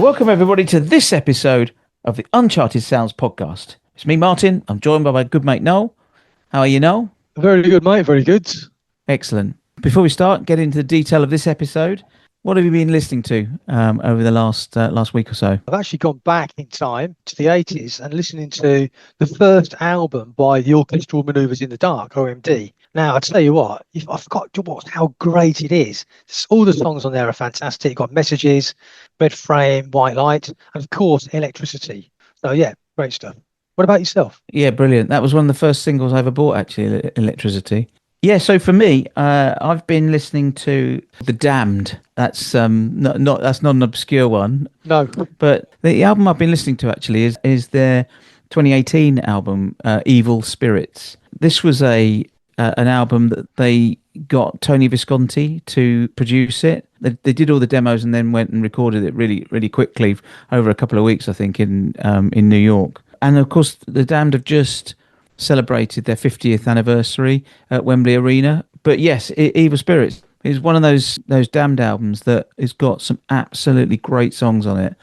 Welcome everybody to this episode of the Uncharted Sounds podcast. It's me, Martin. I'm joined by my good mate, Noel. How are you, Noel? Very good, mate. Very good. Excellent. Before we start, get into the detail of this episode. What have you been listening to over the last week or so? I've actually gone back in time to the 80s and listening to the first album by the Orchestral Manoeuvres in the Dark, OMD. Now, I tell you what, I forgot how great it is. All the songs on there are fantastic. You've got Messages, Red Frame, White Light, and of course, Electricity. So yeah, great stuff. What about yourself? Yeah, brilliant. That was one of the first singles I ever bought, actually, Electricity. Yeah, so for me, I've been listening to The Damned. That's that's not an obscure one. No. But the album I've been listening to actually is their 2018 album, Evil Spirits. This was an album that they got Tony Visconti to produce it. They did all the demos and then went and recorded it really, really quickly over a couple of weeks, I think, in New York. And of course, The Damned have just celebrated their 50th anniversary at Wembley Arena. But yes, Evil Spirits is one of those Damned albums that has got some absolutely great songs on it.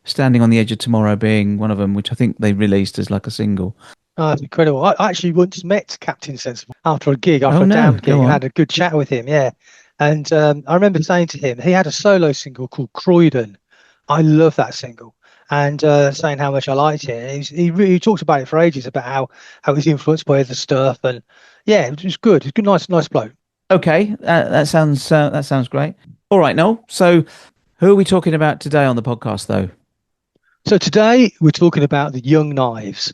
Standing on the Edge of Tomorrow being one of them, which I think they released as like a single. Oh, that's incredible. I actually once met Captain Sensible after a gig, after a Damned gig. I had a good chat with him, yeah. And I remember saying to him, he had a solo single called Croydon. I love that single. And saying how much I liked it. He really talked about it for ages, about how he was influenced by other stuff, and yeah, it was good. It's good, nice bloke. Okay, that sounds great. All right, Noel. So, who are we talking about today on the podcast, though? So today we're talking about the Young Knives.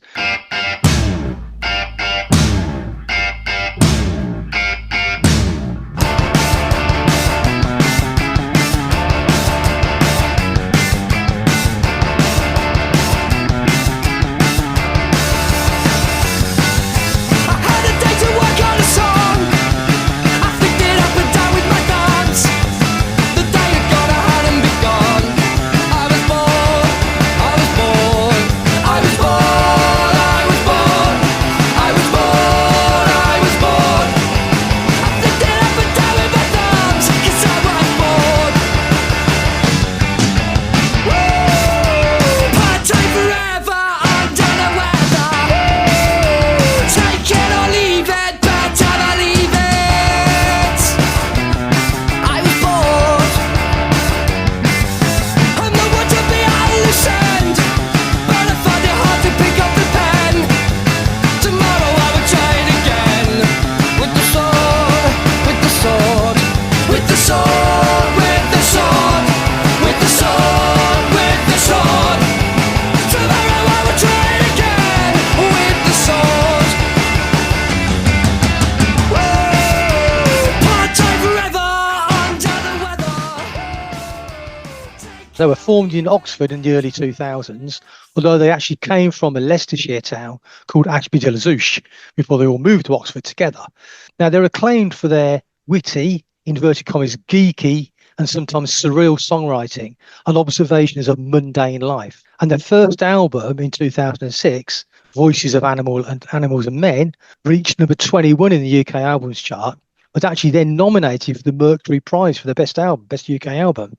They were formed in Oxford in the early 2000s, although they actually came from a Leicestershire town called Ashby-de-la-Zouch before they all moved to Oxford together. Now, they're acclaimed for their witty, inverted commas, geeky, and sometimes surreal songwriting and observations of mundane life. And their first album in 2006, Voices of Animals and Men, reached number 21 in the UK albums chart, was actually then nominated for the MercuryPrize for the best album, best UK album.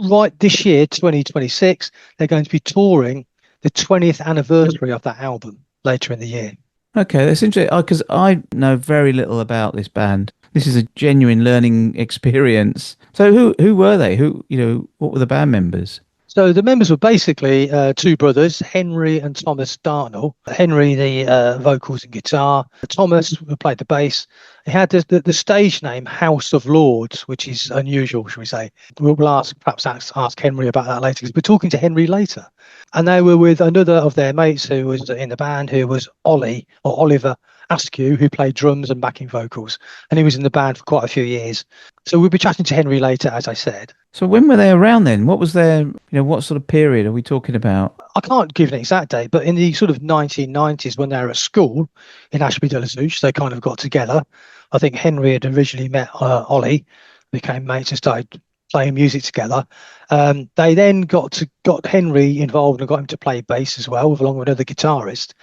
Right this year, 2026, they're going to be touring the 20th anniversary of that album later in the year. Okay, that's interesting because I know very little about this band. This is a genuine learning experience. So who were they? What were the band members? So the members were basically two brothers, Henry and Thomas Dartnall. Henry, the vocals and guitar. Thomas, who played the bass. He had the stage name House of Lords, which is unusual, shall we say. We'll perhaps ask Henry about that later, because we're talking to Henry later. And they were with another of their mates who was in the band, who was Oliver Askew, who played drums and backing vocals. And he was in the band for quite a few years. So we'll be chatting to Henry later, as I said. So when were they around then? What was their, what sort of period are we talking about? I can't give an exact date, but in the sort of 1990s, when they were at school in Ashby-de-la-Zouch, they kind of got together. I think Henry had originally met Ollie, became mates and started playing music together. They then got Henry involved and got him to play bass as well, along with another guitarist.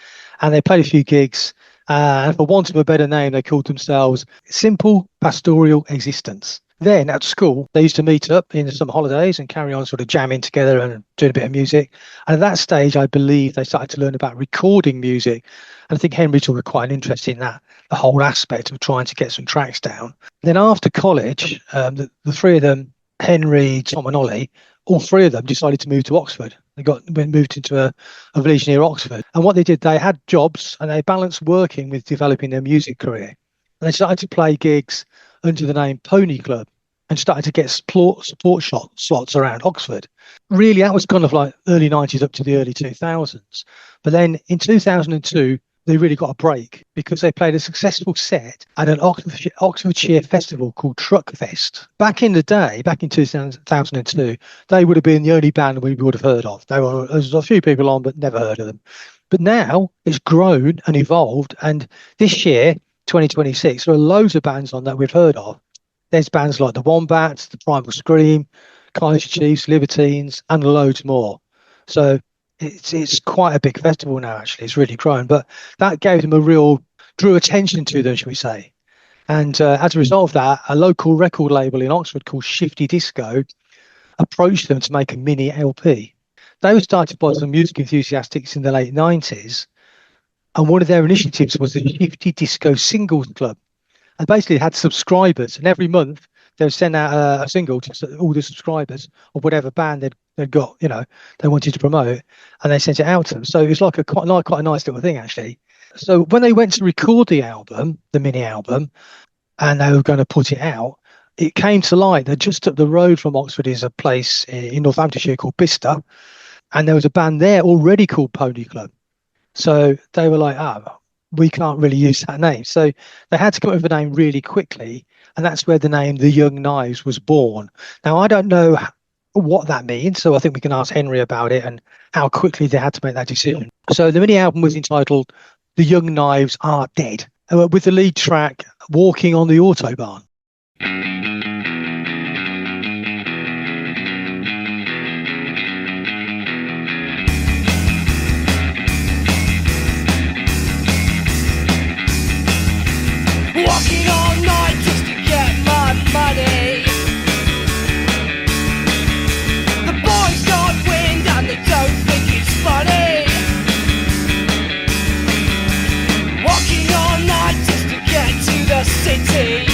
And they played a few gigs. And for want of a better name, they called themselves Simple Pastoral Existence. Then at school, they used to meet up in some holidays and carry on sort of jamming together and doing a bit of music. And at that stage, I believe they started to learn about recording music. And I think Henry took quite an interest in that, the whole aspect of trying to get some tracks down. Then after college, the three of them, Henry, Tom and Ollie, all three of them decided to move to Oxford. They moved into a village near Oxford. And what they did, they had jobs and they balanced working with developing their music career. And they started to play gigs under the name Pony Club and started to get support slots around Oxford. Really, that was kind of like early 90s up to the early 2000s. But then in 2002, they really got a break because they played a successful set at an Oxfordshire festival called Truck Fest. Back in the day, back in 2002, they would have been the only band we would have heard of. There was a few people on, but never heard of them. But now it's grown and evolved. And this year, 2026, there are loads of bands on that we've heard of. There's bands like the Wombats, the Primal Scream, Kaiser Chiefs, Libertines, and loads more. So it's quite a big festival now, actually. It's really grown. But that gave them drew attention to them, shall we say. And as a result of that, a local record label in Oxford called Shifty Disco approached them to make a mini LP. They were started by some music enthusiasts in the late 90s. And one of their initiatives was the Shifty Disco Singles Club. And basically had subscribers. And every month they would send out a single to all the subscribers of whatever band they'd got, they wanted to promote. And they sent it out to them. So it was like quite a nice little thing, actually. So when they went to record the album, the mini album, and they were going to put it out, it came to light that just up the road from Oxford is a place in Northamptonshire called Bicester. And there was a band there already called Pony Club. So they were like, we can't really use that name. So they had to come up with a name really quickly. And that's where the name The Young Knives was born. Now, I don't know what that means. So I think we can ask Henry about it and how quickly they had to make that decision. So the mini album was entitled The Young Knives Are Dead, with the lead track Walking on the Autobahn. Walking all night just to get my money. The boys got wind and they don't think it's funny. Walking all night just to get to the city.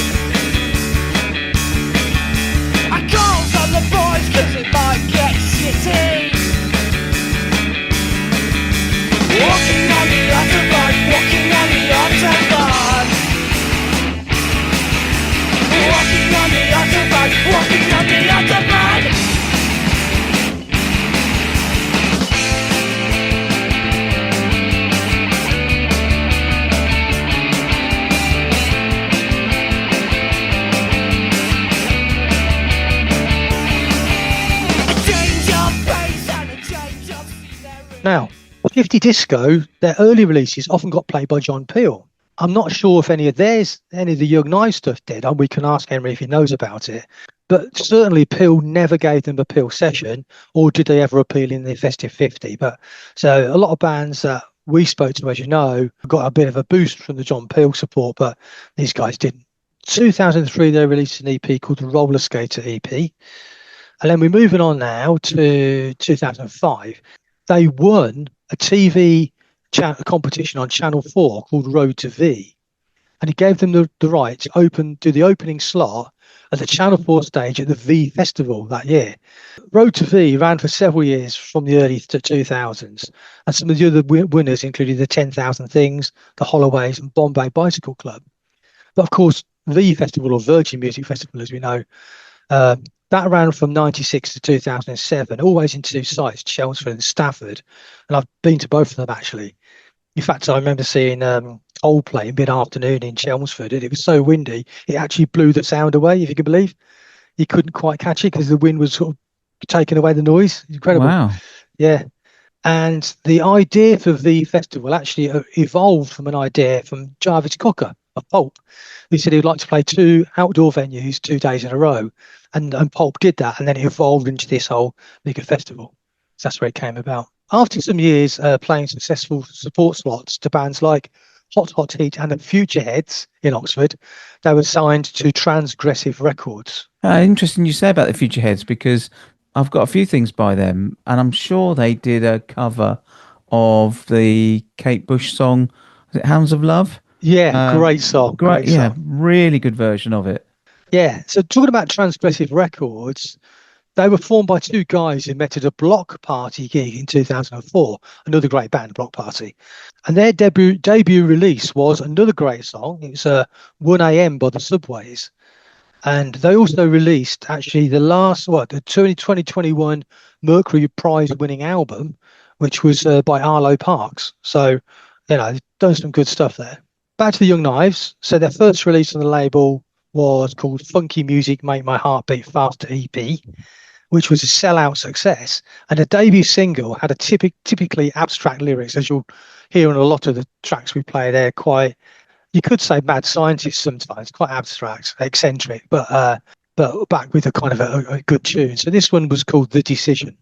I calls on the boys cause it might get shitty. Walking on the autobahn, walking on the autobahn. Walking on the autobahn, walking on the autobahn. Now, Shifty Disco, their early releases often got played by John Peel. I'm not sure if any of the Young Knives stuff did, and we can ask Henry if he knows about it. But certainly Peel never gave them a Peel session, or did they ever appeal in the Festive 50? But so a lot of bands that we spoke to, as you know, got a bit of a boost from the John Peel support, but these guys didn't. 2003, they released an EP called the Roller Skater EP. And then we're moving on now to 2005. They won a TV competition on Channel 4 called Road to V, and it gave them the right to do the opening slot at the Channel 4 stage at the V Festival that year. Road to V ran for several years from the early 2000s, and some of the other winners included the 10,000 Things, the Holloways and Bombay Bicycle Club. But of course, V Festival, or Virgin Music Festival as we know, that ran from 96 to 2007, always in two sites, Chelmsford and Stafford. And I've been to both of them, actually. In fact, I remember seeing Coldplay mid-afternoon in Chelmsford, and it was so windy, it actually blew the sound away, if you can believe. You couldn't quite catch it because the wind was sort of taking away the noise. Incredible. Wow. Yeah. And the idea for the festival actually evolved from an idea from Jarvis Cocker of Pulp. He said he'd like to play 2 outdoor venues 2 days in a row. And Pulp did that, and then it evolved into this whole bigger festival. So that's where it came about. After some years playing successful support slots to bands like Hot Hot Heat and the Futureheads in Oxford, they were signed to Transgressive Records. Interesting you say about the Futureheads, because I've got a few things by them, and I'm sure they did a cover of the Kate Bush song, was it Hounds of Love? Yeah, great song. Great, yeah, really good version of it. Yeah, so talking about Transgressive Records, they were formed by two guys who met at a Block Party gig in 2004, another great band, Block Party. And their debut release was another great song. It was 1 a.m. by the Subways. And they also released actually the 2021 Mercury Prize winning album, which was by Arlo Parks. So, they've done some good stuff there. Back to the Young Knives. So their first release on the label was called Funky Music Make My Heart Beat Faster EP, which was a sellout success. And the debut single had a typically abstract lyrics, as you'll hear on a lot of the tracks we play. They're quite, you could say, mad scientist sometimes, quite abstract, eccentric, but back with a kind of a good tune. So this one was called The Decision.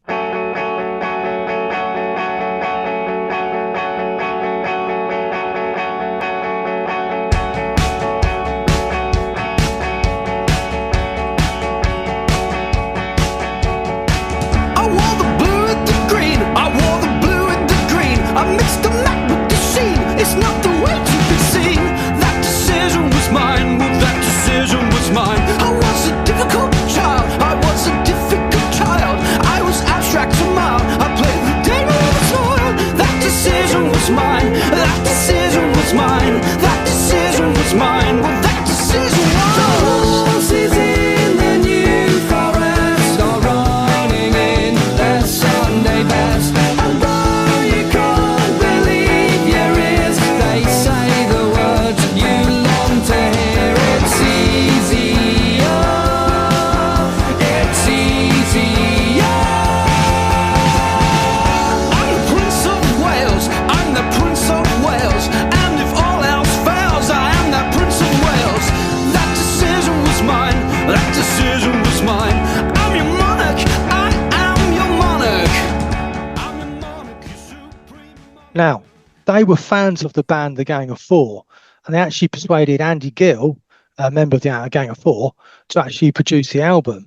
Now, they were fans of the band The Gang of Four, and they actually persuaded Andy Gill, a member of the Gang of Four, to actually produce the album.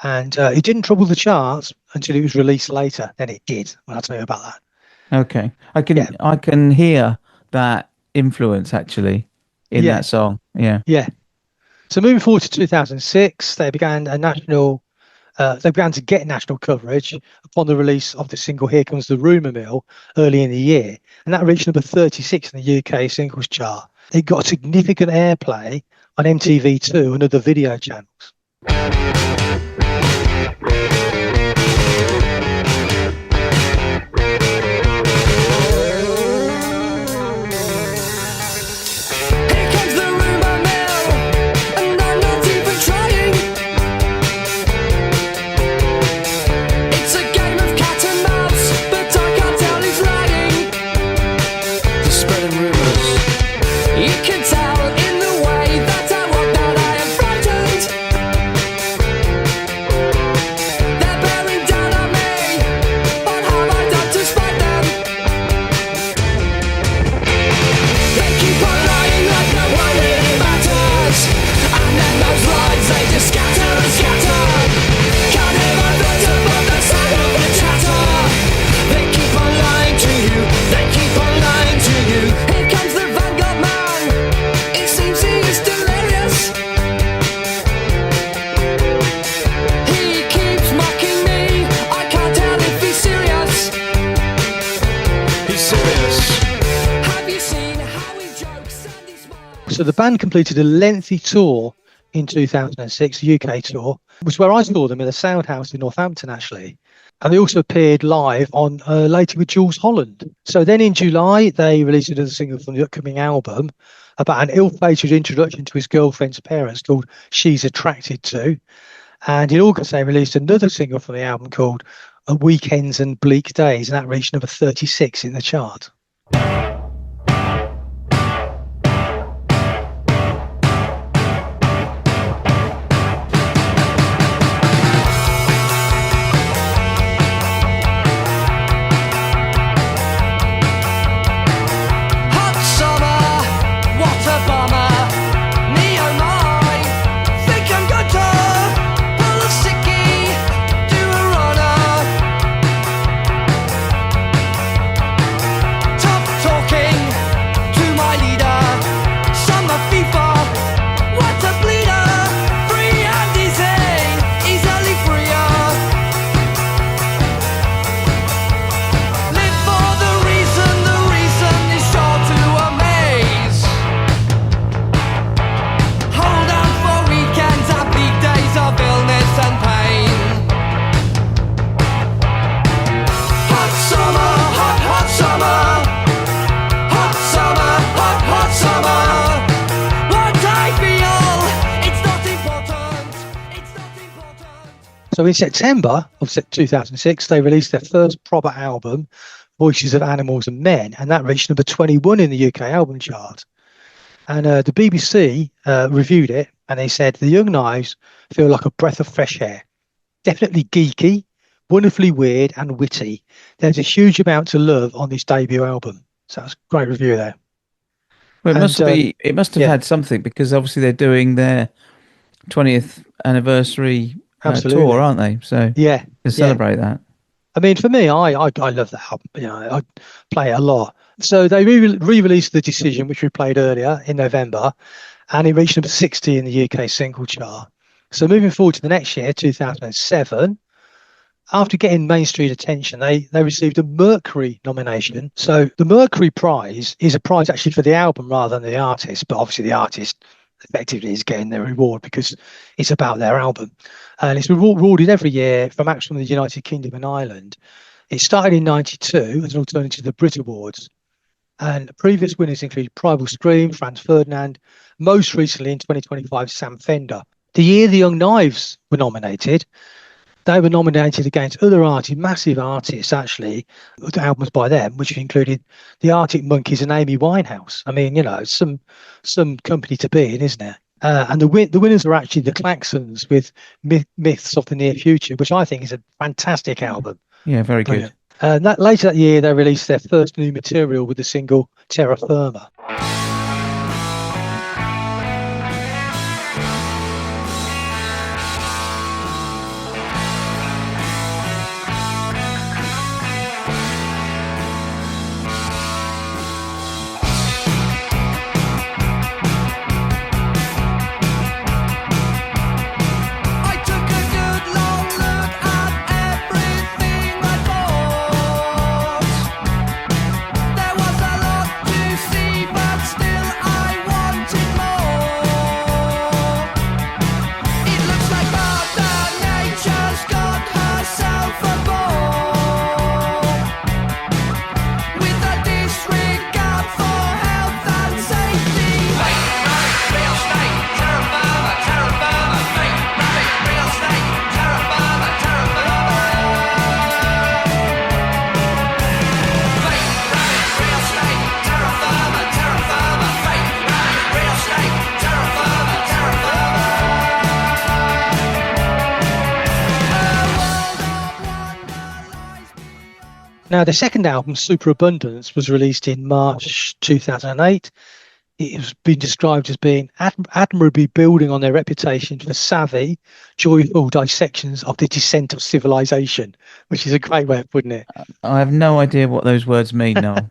And it didn't trouble the charts until it was released later. Then it did. I'll tell you about that. Okay, I can hear that influence actually in that song. Yeah. So moving forward to 2006, they began to get national coverage upon the release of the single Here Comes the Rumour Mill early in the year, and that reached number 36 in the UK singles chart. It got significant airplay on MTV2 and other video channels. So the band completed a lengthy tour in 2006, the UK tour, which is where I saw them in the Sound House in Northampton, actually. And they also appeared live on later with Jules Holland. So then in July, they released another single from the upcoming album about an ill-fated introduction to his girlfriend's parents called She's Attracted To. And in August, they released another single from the album called Weekends and Bleak Days, and that reached number 36 in the chart. Hot summer So in September of 2006, they released their first proper album, Voices of Animals and Men, and that reached number 21 in the UK album chart. And the BBC reviewed it, and they said, the Young Knives feel like a breath of fresh air. Definitely geeky, wonderfully weird and witty. There's a huge amount to love on this debut album. So that's a great review there. Well, it must have had something, because obviously they're doing their 20th anniversary tour, aren't they? So yeah, to celebrate that. I mean, for me, I love that album. You know, I play it a lot. So they re-released The Decision, which we played earlier in November, and it reached number 60 in the UK single chart. So moving forward to the next year, 2007, after getting mainstream attention, they received a Mercury nomination. So the Mercury Prize is a prize actually for the album rather than the artist, but obviously the artist effectively is getting their reward because it's about their album. And it's rewarded every year from acts from the United Kingdom and Ireland. It started in 92 as an alternative to the Brit Awards. And previous winners include Primal Scream, Franz Ferdinand, most recently in 2025, Sam Fender. The year the Young Knives were nominated, they were nominated against other artists, massive artists actually, the albums by them, which included the Arctic Monkeys and Amy Winehouse. I mean, you know, some company to be in, isn't it? And the winners are actually the Klaxons with Myths of the Near Future, which I think is a fantastic album. Yeah, very good. And later that year, they released their first new material with the single Terra Firma. Now, the second album, Superabundance, was released in March 2008. It has been described as being admirably building on their reputation for savvy, joyful dissections of the descent of civilization, which is a great way of putting it. I have no idea what those words mean, Noel.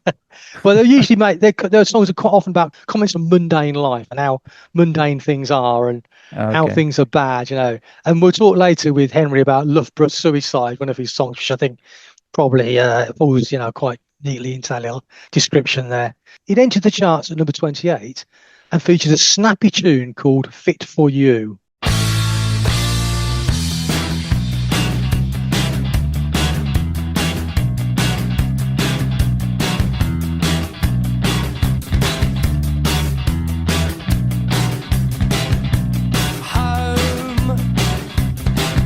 Well, they usually their songs are quite often about comments on mundane life and how mundane things are and how things are bad, you know. And we'll talk later with Henry about Loughborough's Suicide, one of his songs, which I think probably falls, you know, quite neatly into that little description there. It entered the charts at number 28 and featured a snappy tune called Fit for You.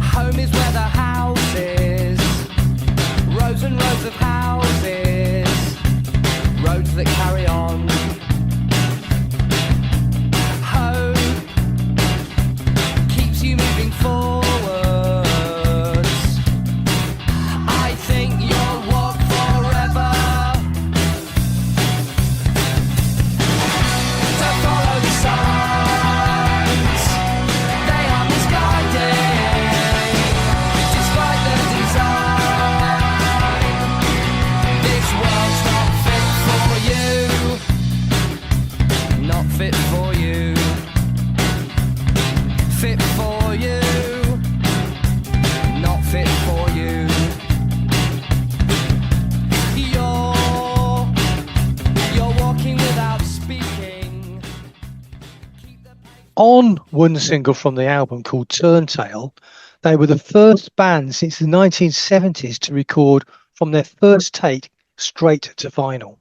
Home is where the house is. Rows and rows of houses, roads that carry on. Hope keeps you moving forwards. I think you'll walk forever. Don't follow the signs, they are misguided. Despite the design, this world's not fit for you. Not fit for you. Fit for you. Not fit for you. You're walking without speaking. Keep the pace. On one single from the album called Turntail, they were the first band since the 1970s to record from their first take straight to vinyl.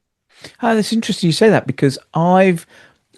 Oh, that's interesting you say that, because I've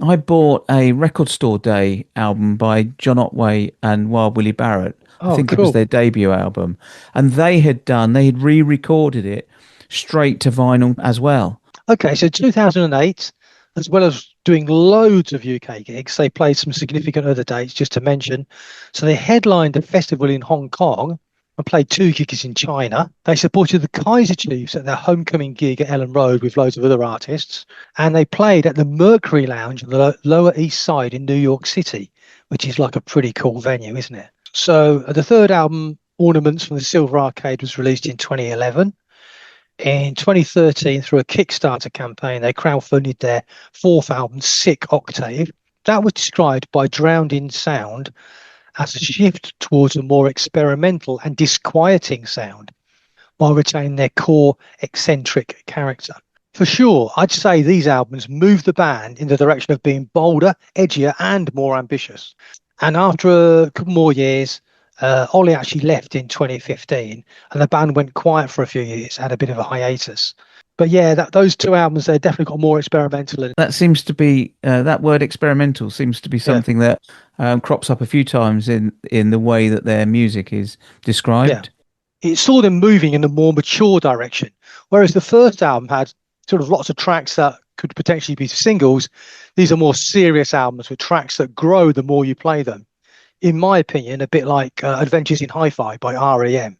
I bought a Record Store Day album by John Otway and Wild Willie Barrett. I Oh, think it was cool. their debut album. And they had re-recorded it straight to vinyl as well. Okay, so 2008, as well as doing loads of UK gigs, they played some significant other dates, just to mention. So they headlined a festival in Hong Kong and played 2 gigs in China. They supported the Kaiser Chiefs at their homecoming gig at Ellen Road with loads of other artists. And they played at the Mercury Lounge on the Lower East Side in New York City, which is like a pretty cool venue, isn't it? So the third album, Ornaments from the Silver Arcade, was released in 2011. In 2013, through a Kickstarter campaign, they crowdfunded their 4th album, Sick Octave. That was described by Drowned in Sound as a shift towards a more experimental and disquieting sound while retaining their core eccentric character. For sure, I'd say these albums moved the band in the direction of being bolder, edgier, and more ambitious. And after a couple more years, Ollie actually left in 2015, and the band went quiet for a few years, had a bit of a hiatus. But yeah, those 2 albums, they definitely got more experimental. That seems to be, that word experimental seems to be something that crops up a few times in the way that their music is described. Yeah. It saw them moving in a more mature direction, whereas the first album had sort of lots of tracks that could potentially be singles. These are more serious albums with tracks that grow the more you play them. In my opinion, a bit like Adventures in Hi-Fi by R.E.M.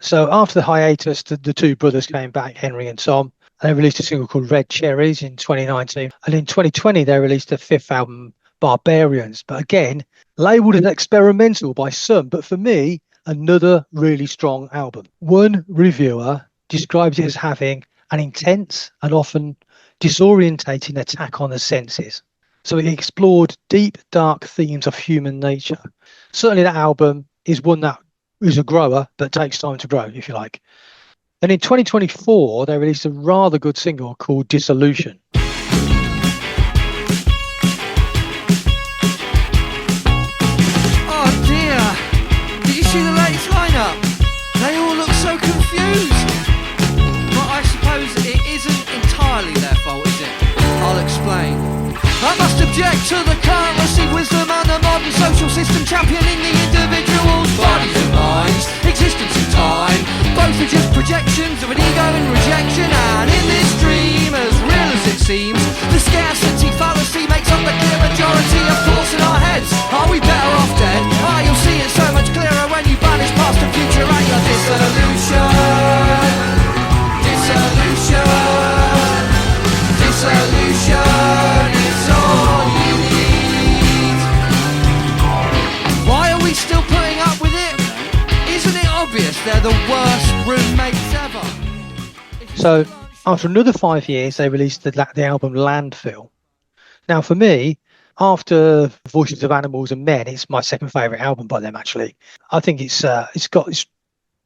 So after the hiatus, the 2 brothers came back, Henry and Tom. They released a single called Red Cherries in 2019. And in 2020, they released their 5th album, Barbarians. But again, labelled as experimental by some. But for me, another really strong album. One reviewer describes it as having an intense and often disorientating attack on the senses. So it explored deep, dark themes of human nature. Certainly that album is one that is a grower, but takes time to grow, if you like. And in 2024, they released a rather good single called Dissolution. Oh dear, did you see the latest lineup? They all look so confused. But I suppose it isn't entirely their fault, is it? I'll explain. I must object to the current received wisdom and the modern social system championing the individual's bodies and minds, existence and time. Both are just projections of an ego in rejection, and in this dream, as real as it seems, the scarcity fallacy makes up the clear majority of thoughts in our heads. Are we better off dead? Ah, you'll see it so much clearer when you banish past and future at your dissolution. Dissolution. Dissolution. It's all you need. Why are we still putting up with it? Isn't it obvious they're the worst roommates ever? So after another 5 years, they released the album Landfill. Now, for me, after Voices of Animals and Men, it's my second favourite album by them, actually. I think it's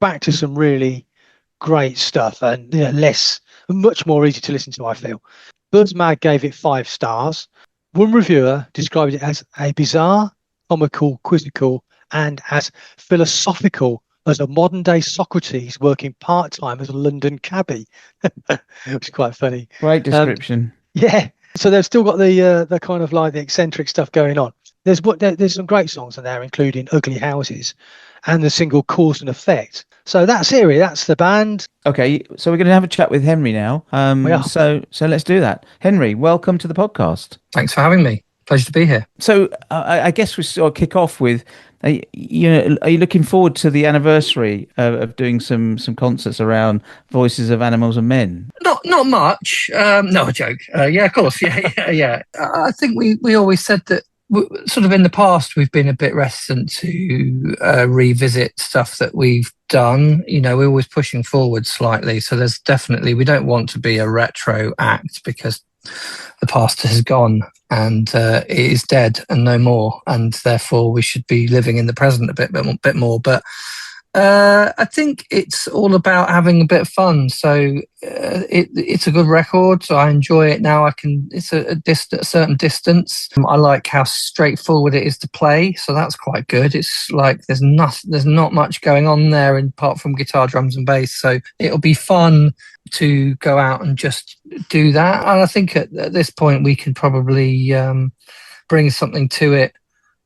back to some really great stuff and much more easy to listen to, I feel. Buzzmag gave it 5 stars. One reviewer described it as a bizarre, comical, quizzical, and as philosophical as a modern-day Socrates working part-time as a London cabbie. Which is quite funny. Great description. Yeah. So they've still got the kind of like the eccentric stuff going on. There's some great songs in there, including Ugly Houses and the single Cause and Effect. So that's it, really. That's the band. Okay, so we're going to have a chat with Henry now. So let's do that. Henry, welcome to the podcast. Thanks for having me. Pleasure to be here. So I guess we sort of kick off with, are you looking forward to the anniversary of doing some concerts around Voices of Animals and Men? Not much. No, a joke. Yeah, of course. Yeah. I think we always said that sort of in the past we've been a bit reticent to revisit stuff that we've done. We're always pushing forward slightly. So there's definitely, we don't want to be a retro act because the past has gone and it is dead and no more, and therefore we should be living in the present a bit more. But I think it's all about having a bit of fun. So it's a good record. So I enjoy it now. It's a certain distance. I like how straightforward it is to play. So that's quite good. It's like there's not much going on there apart from guitar, drums, and bass. So it'll be fun to go out and just do that. And I think at this point we can probably bring something to it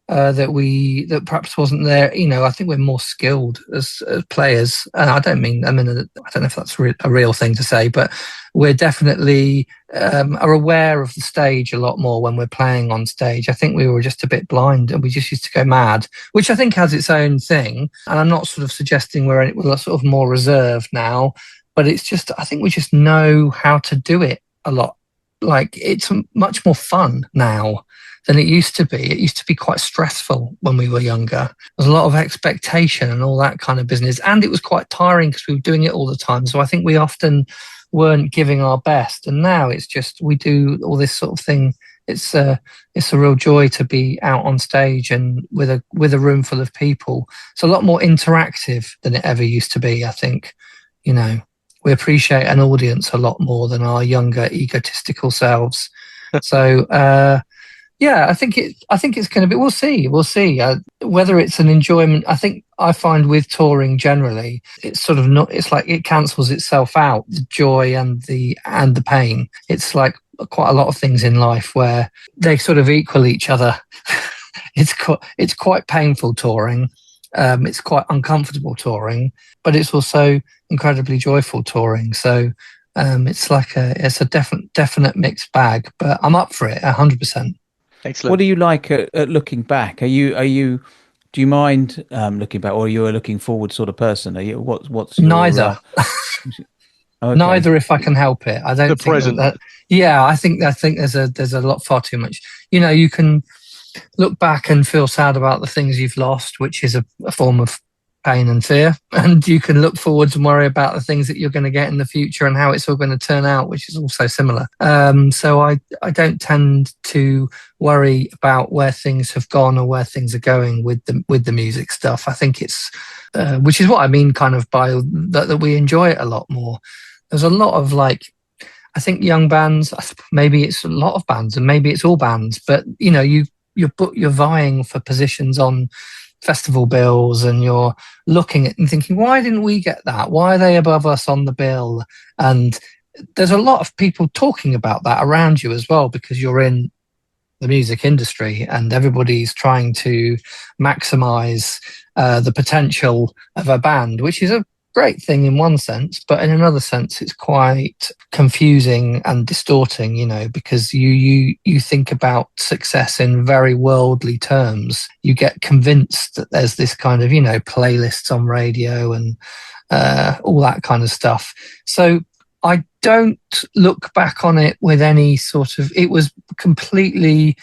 that perhaps wasn't there. I think we're more skilled as players. And I don't know if that's a real thing to say, but we're definitely are aware of the stage a lot more when we're playing on stage. I think we were just a bit blind and we just used to go mad, which I think has its own thing. And I'm not sort of suggesting we're sort of more reserved now, but it's just, I think we just know how to do it a lot. Like, it's much more fun now than it used to be. It used to be quite stressful when we were younger. There's a lot of expectation and all that kind of business. And it was quite tiring because we were doing it all the time. So I think we often weren't giving our best. And now it's just, we do all this sort of thing. It's a real joy to be out on stage and with a room full of people. It's a lot more interactive than it ever used to be, I think. We appreciate an audience a lot more than our younger egotistical selves. So, yeah, I think it's going to be. We'll see. Whether it's an enjoyment. I think I find with touring generally, it's sort of not. It's like it cancels itself out. The joy and the pain. It's like quite a lot of things in life where they sort of equal each other. It's quite painful touring. It's quite uncomfortable touring, but it's also incredibly joyful touring. So it's a definite mixed bag. But I'm up for it 100%. Excellent. What do you like at looking back? Do you mind looking back, or are you a looking forward sort of person? Are you what's your, neither? Okay. Neither, if I can help it. I don't The think present. I think there's a lot, far too much. You can look back and feel sad about the things you've lost, which is a form of pain and fear, and you can look forwards and worry about the things that you're going to get in the future and how it's all going to turn out, which is also similar. So I don't tend to worry about where things have gone or where things are going with the music stuff. I think it's which is what I mean kind of by that we enjoy it a lot more. There's a lot of I think young bands, maybe it's a lot of bands and maybe it's all bands, but you're vying for positions on festival bills and you're looking at and thinking, why didn't we get that? Why are they above us on the bill? And there's a lot of people talking about that around you as well, because you're in the music industry and everybody's trying to maximize the potential of a band, which is a great thing in one sense, but in another sense it's quite confusing and distorting, because you think about success in very worldly terms. You get convinced that there's this kind of playlists on radio and all that kind of stuff. So I don't look back on it with any sort of, it was completely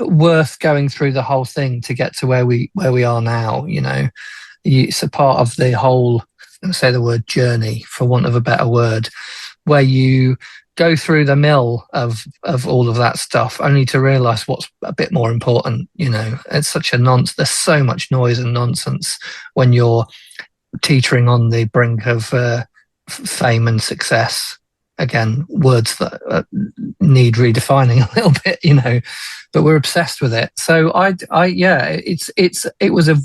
worth going through the whole thing to get to where we are now. It's a part of the whole, I'm going to say the word journey, for want of a better word, where you go through the mill of all of that stuff, only to realise what's a bit more important. It's such a nonsense. There's so much noise and nonsense when you're teetering on the brink of fame and success. Again, words that need redefining a little bit, but we're obsessed with it. So it was a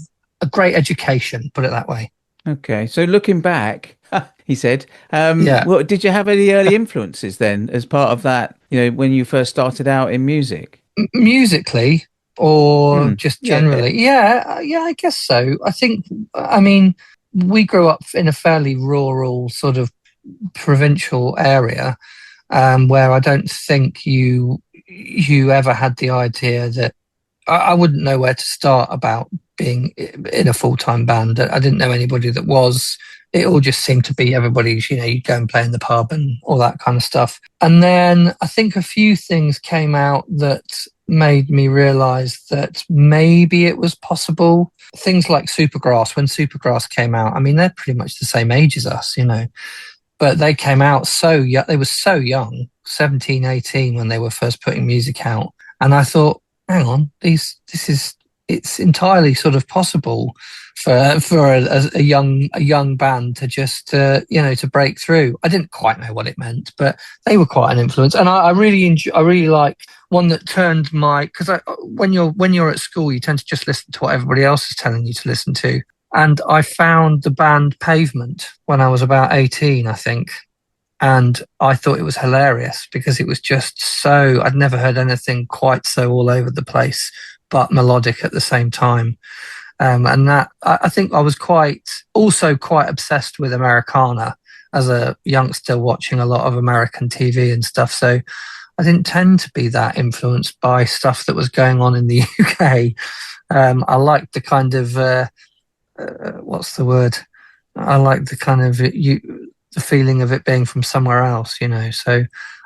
great education, put it that way. Okay, so looking back, he said, Yeah. well, did you have any early influences then as part of that, when you first started out in music? Musically or just generally? Yeah, I guess so. We grew up in a fairly rural sort of provincial area where I don't think you ever had the idea that I wouldn't know where to start about being in a full-time band. I didn't know anybody that was. It all just seemed to be everybody's, you'd go and play in the pub and all that kind of stuff. And then I think a few things came out that made me realise that maybe it was possible. Things like Supergrass, when Supergrass came out, they're pretty much the same age as us, but they came out so young. They were so young, 17, 18, when they were first putting music out. And I thought, hang on, this is it's entirely sort of possible for a young band to just to break through. I didn't quite know what it meant, but they were quite an influence, and I really like one that turned because when you're at school, you tend to just listen to what everybody else is telling you to listen to, and I found the band Pavement when I was about 18, I think. And I thought it was hilarious because it was just I'd never heard anything quite so all over the place, but melodic at the same time. And that, I think I was quite obsessed with Americana as a youngster, watching a lot of American TV and stuff. So I didn't tend to be that influenced by stuff that was going on in the UK. I liked the kind of, what's the word? I liked the kind of, the feeling of it being from somewhere else, So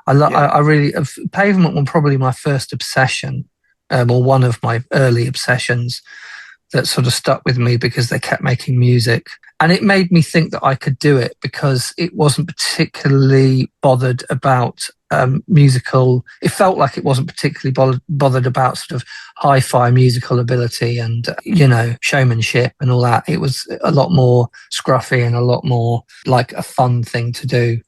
I really, Pavement was probably my first obsession, or one of my early obsessions that sort of stuck with me because they kept making music. And it made me think that I could do it because it wasn't particularly bothered about musical. It felt like it wasn't particularly bothered about sort of hi-fi musical ability and, showmanship and all that. It was a lot more scruffy and a lot more like a fun thing to do.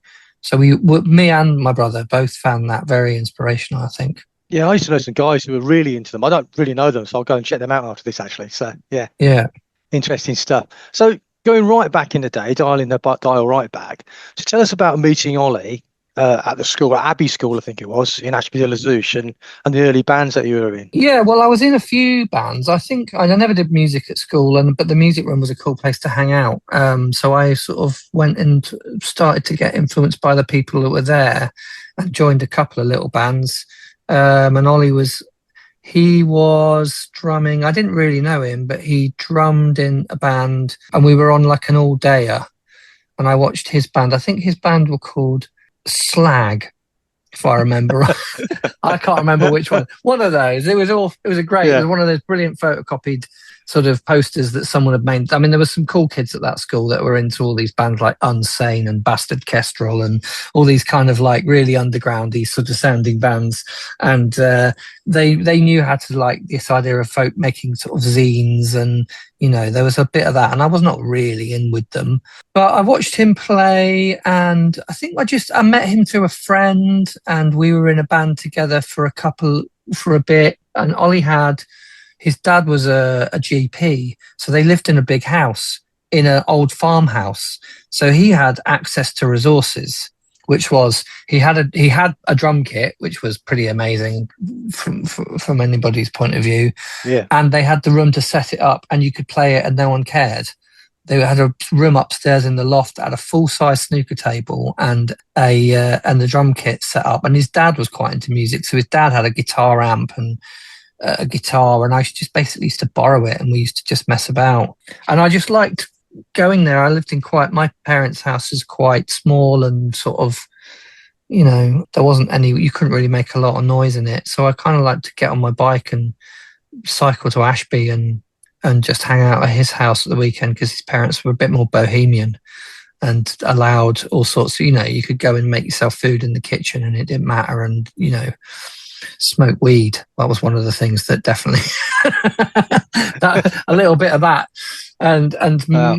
So me and my brother both found that very inspirational, I think. Yeah, I used to know some guys who were really into them. I don't really know them, so I'll go and check them out after this, actually. So, yeah. Interesting stuff. So, going right back in the day, dial right back, to tell us about meeting Ollie at the school, at Abbey School, I think it was, in Ashby-de-la-Zouch, and the early bands that you were in. Yeah, well, I was in a few bands. I think I never did music at school, but the music room was a cool place to hang out. So I sort of went and started to get influenced by the people that were there and joined a couple of little bands. And Ollie was drumming. I didn't really know him, but he drummed in a band, and we were on like an all-dayer, and I watched his band. I think his band were called Slag, if I remember right. I can't remember which one. One of those. It was great. Yeah. It was one of those brilliant photocopied sort of posters that someone had made. I mean, there were some cool kids at that school that were into all these bands like Unsane and Bastard Kestrel and all these kind of like really undergroundy sort of sounding bands. And they knew how to like this idea of folk making sort of zines, and there was a bit of that, and I was not really in with them. But I watched him play, and I think I met him through a friend, and we were in a band together for a bit. And Ollie his dad was a GP, so they lived in a big house, in an old farmhouse. So he had access to resources, which was he had a drum kit, which was pretty amazing from anybody's point of view. Yeah. And they had the room to set it up, and you could play it, and no one cared. They had a room upstairs in the loft that had a full-size snooker table and the drum kit set up. And his dad was quite into music, so his dad had a guitar amp and a guitar, and I just basically used to borrow it, and we used to just mess about. And I just liked going there. I lived in my parents' house is quite small, and sort of, there wasn't you couldn't really make a lot of noise in it. So I kind of liked to get on my bike and cycle to Ashby and just hang out at his house at the weekend, because his parents were a bit more bohemian and allowed all sorts of, you could go and make yourself food in the kitchen and it didn't matter. And, smoke weed. That was one of the things that definitely a little bit of that. And wow.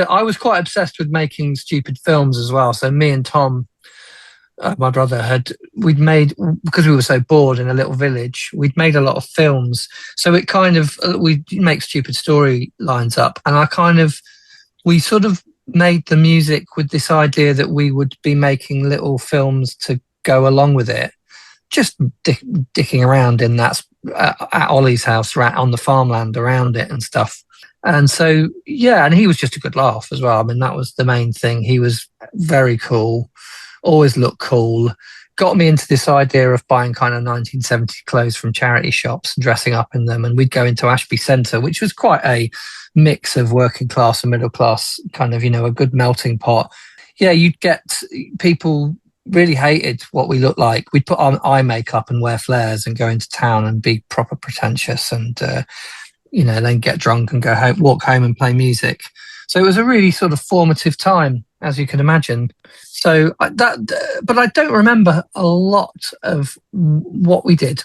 I was quite obsessed with making stupid films as well. So me and Tom, my brother, we'd made, because we were so bored in a little village, we'd made a lot of films. So it kind of, we'd make stupid storylines up, and we sort of made the music with this idea that we would be making little films to go along with it, just dicking around in that at Ollie's house, right on the farmland around it and stuff. And so, yeah, and he was just a good laugh as well. I mean, that was the main thing. He was very cool, always looked cool, got me into this idea of buying kind of 1970 clothes from charity shops and dressing up in them. And we'd go into Ashby Centre, which was quite a mix of working class and middle class, kind of, a good melting pot. Yeah, you'd get people really hated what we looked like. We'd put on eye makeup and wear flares and go into town and be proper pretentious and, then get drunk and go home, walk home and play music. So it was a really sort of formative time, as you can imagine. So but I don't remember a lot of what we did.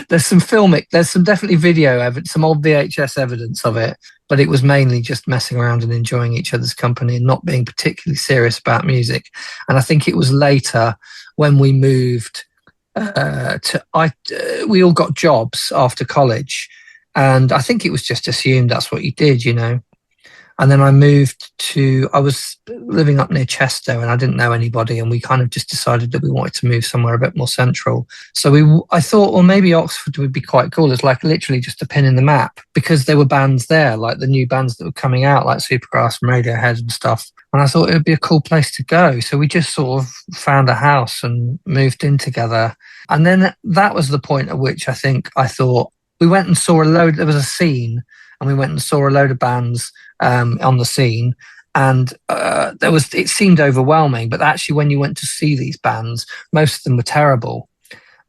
there's some definitely video evidence, some old VHS evidence of it, but it was mainly just messing around and enjoying each other's company and not being particularly serious about music. And I think it was later when we moved we all got jobs after college, and I think it was just assumed that's what you did, you know. And then I was living up near Chester and I didn't know anybody, and we kind of just decided that we wanted to move somewhere a bit more central. So I thought, well, maybe Oxford would be quite cool. It's like literally just a pin in the map, because there were bands there, like the new bands that were coming out, like Supergrass and Radiohead and stuff. And I thought it would be a cool place to go. So we just sort of found a house and moved in together. And then that was the point at which I thought we went and saw there was a scene, and we went and saw a load of bands on the scene, and it seemed overwhelming, but actually when you went to see these bands, most of them were terrible.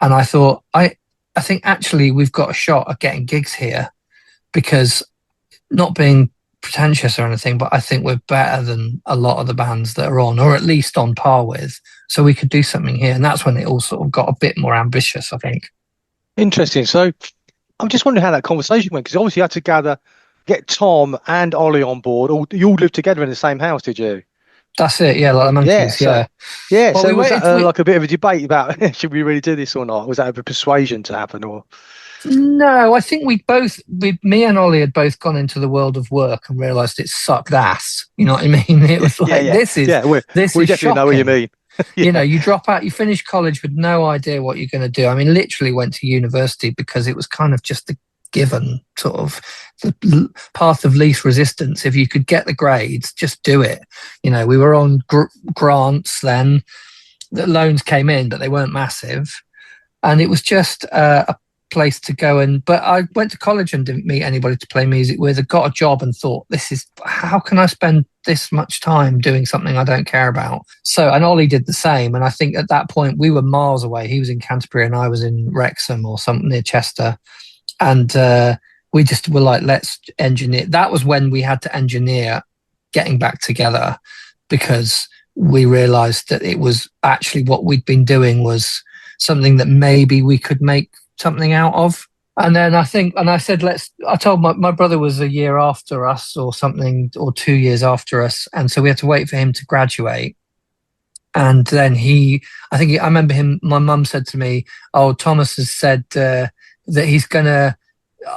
And I thought, I think actually we've got a shot at getting gigs here, because, not being pretentious or anything, but I think we're better than a lot of the bands that are on, or at least on par with, so we could do something here. And that's when it all sort of got a bit more ambitious, I think. Interesting. So I'm just wondering how that conversation went, because obviously you had to get Tom and Ollie on board. You all lived together in the same house, did you? That's it, yeah, like the monkeys, yeah. Yeah, well, so was that like a bit of a debate about should we really do this or not? Was that a persuasion to happen, or? No, I think me and Ollie had both gone into the world of work and realised it sucked ass. You know what I mean? It was like, this is we definitely shocking. know what you mean. You know, you drop out, you finish college with no idea what you're going to do. I mean, literally went to university because it was kind of just the given sort of the path of least resistance. If you could get the grades, just do it. You know, we were on grants then. The loans came in, but they weren't massive. And it was just a place to go. But I went to college and didn't meet anybody to play music with. I got a job and thought, how can I spend this much time doing something I don't care about? So, and Ollie did the same. And I think at that point we were miles away. He was in Canterbury and I was in Wrexham or something near Chester. And we just were like, let's engineer. That was when we had to engineer getting back together, because we realized that it was actually what we'd been doing was something that maybe we could make something out of. And then I said, I told my brother was a year after us or something, or 2 years after us. And so we had to wait for him to graduate. And then I remember my mum said to me, oh, Thomas has said that he's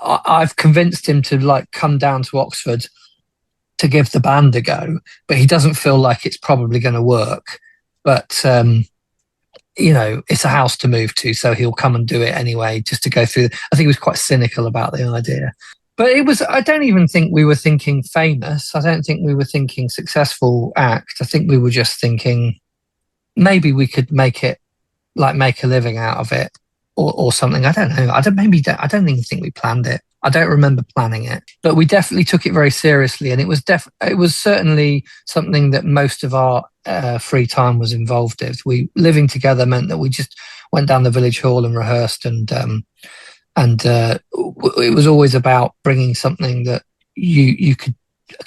I've convinced him to like come down to Oxford to give the band a go, but he doesn't feel like it's probably going to work. But, you know, it's a house to move to, so he'll come and do it anyway, just to go through. I think he was quite cynical about the idea. But I don't even think we were thinking famous. I don't think we were thinking successful act. I think we were just thinking maybe we could make a living out of it or something. I don't know. I don't even think we planned it. I don't remember planning it, but we definitely took it very seriously. And it was certainly something that most of our free time was involved with. Living together meant that we just went down the village hall and rehearsed, and it was always about bringing something that you could,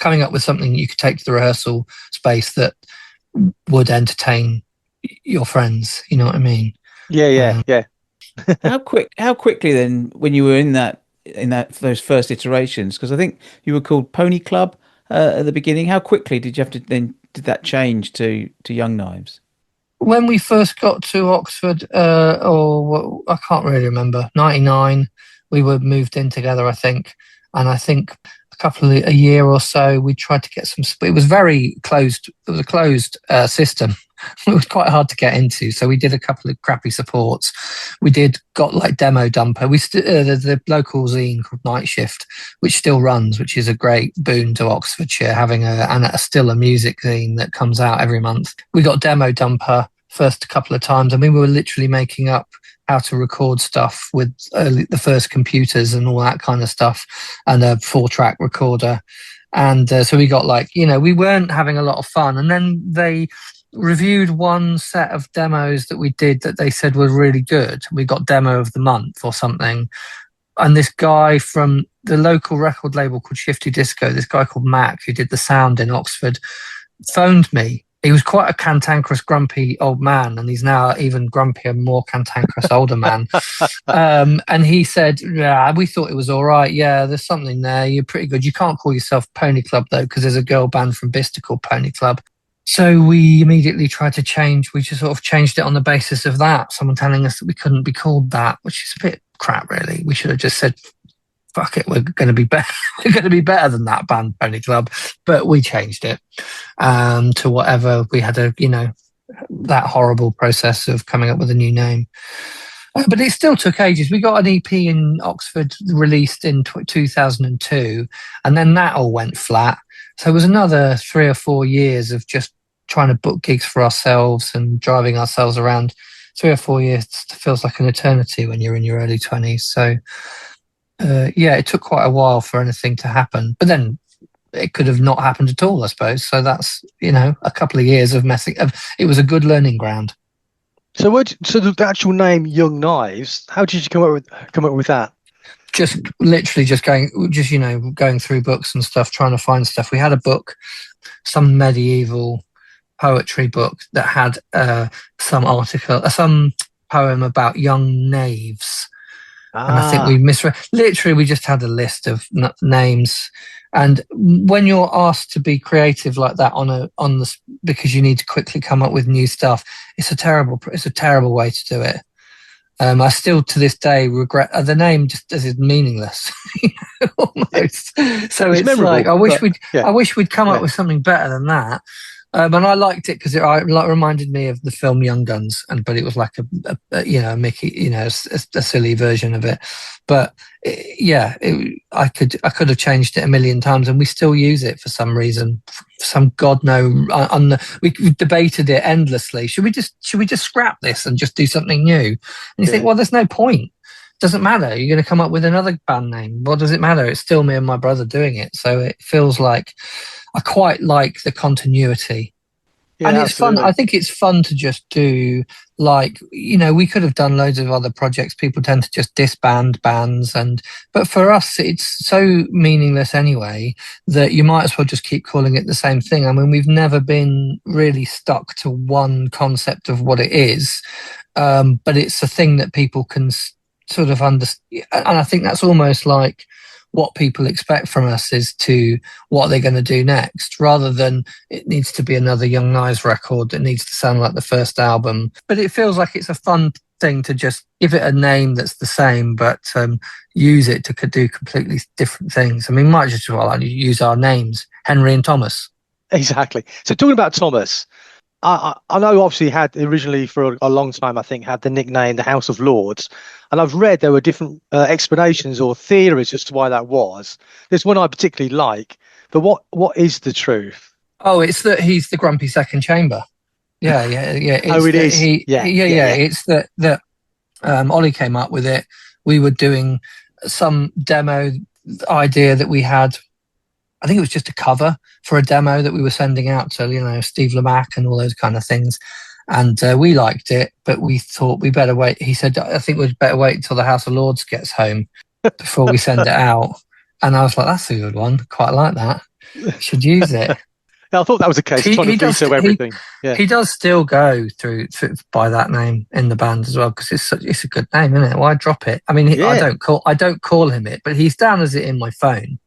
coming up with something you could take to the rehearsal space that would entertain your friends. You know what I mean? Yeah. How quickly then, when you were in those first iterations, because I think you were called Pony Club at the beginning, how quickly did that change to Young Knives? When we first got to Oxford, I can't really remember, 99, we were moved in together, I think. And I think a year or so, we tried to get some, it was very closed. It was a closed system. It was quite hard to get into. So we did a couple of crappy supports. We got like Demo Dumper. The local zine called Night Shift, which still runs, which is a great boon to Oxfordshire, having still a music zine that comes out every month. We got Demo Dumper first a couple of times. I mean, we were literally making up how to record stuff with the first computers and all that kind of stuff, and a 4-track recorder. And so we got we weren't having a lot of fun. And then they reviewed one set of demos that we did that they said were really good. We got Demo of the Month or something. And this guy from the local record label called Shifty Disco, this guy called Mac, who did the sound in Oxford, phoned me he was quite a cantankerous, grumpy old man, and he's now even grumpier, more cantankerous older man. And he said, "Yeah, we thought it was all right. Yeah, there's something there. You're pretty good. You can't call yourself Pony Club though, because there's a girl band from Bicester called Pony Club." So we immediately tried to change. We just sort of changed it on the basis of that. Someone telling us that we couldn't be called that, which is a bit crap, really. We should have just said, "Fuck it, we're going to be better. We're going to be better than that band, Pony Club." But we changed it to whatever. We had that horrible process of coming up with a new name. But it still took ages. We got an EP in Oxford released in 2002, and then that all went flat. So it was another 3 or 4 years of just trying to book gigs for ourselves and driving ourselves around. 3 or 4 years feels like an eternity when you're in your early 20s. So it took quite a while for anything to happen. But then it could have not happened at all, I suppose. So that's, a couple of years of messing. It was a good learning ground. So the actual name Young Knives, how did you come up with that? Just literally going through books and stuff, trying to find stuff. We had a book, some medieval poetry book that had some poem about young knaves. And I think we misread. Literally, we just had a list of names. And when you're asked to be creative like that because you need to quickly come up with new stuff, it's a terrible way to do it. I still to this day regret the name just is meaningless, almost. So it's like I wish we'd come up with something better than that. And I liked it because it reminded me of the film Young Guns, but it was like a Mickey, a silly version of it. But I could have changed it a million times, and we still use it for some reason. Some God no, we debated it endlessly. Should we just scrap this and just do something new? And you think, well, there's no point. Doesn't matter. You're going to come up with another band name. What does it matter? It's still me and my brother doing it. So it feels like I quite like the continuity. Yeah, and it's absolutely fun. I think it's fun to just do, we could have done loads of other projects. People tend to just disband bands, but for us, it's so meaningless anyway that you might as well just keep calling it the same thing. I mean, we've never been really stuck to one concept of what it is, but it's a thing that people can sort of understand. And I think that's almost like what people expect from us is to what they're going to do next, rather than it needs to be another Young Knives record that needs to sound like the first album. But it feels like it's a fun thing to just give it a name that's the same, but use it to do completely different things. I mean, might just as well use our names, Henry and Thomas. Exactly. So talking about Thomas, I know obviously he had originally for a long time, I think, had the nickname the House of Lords. And I've read there were different explanations or theories as to why that was. There's one I particularly like, but what is the truth? Oh, it's that he's the grumpy second chamber. Yeah. Oh, it is. Yeah. It's that Ollie came up with it. We were doing some demo idea that we had. I think it was just a cover for a demo that we were sending out to, Steve Lamacq and all those kind of things. And we liked it, but we thought we better wait. He said, I think we'd better wait until the House of Lords gets home before we send it out. And I was like, that's a good one. Quite like that. Should use it. I thought that was the case. He does everything. He does still go through by that name in the band as well, because it's a good name, isn't it? Why drop it? I mean, I don't call him it, but he's down as it in my phone.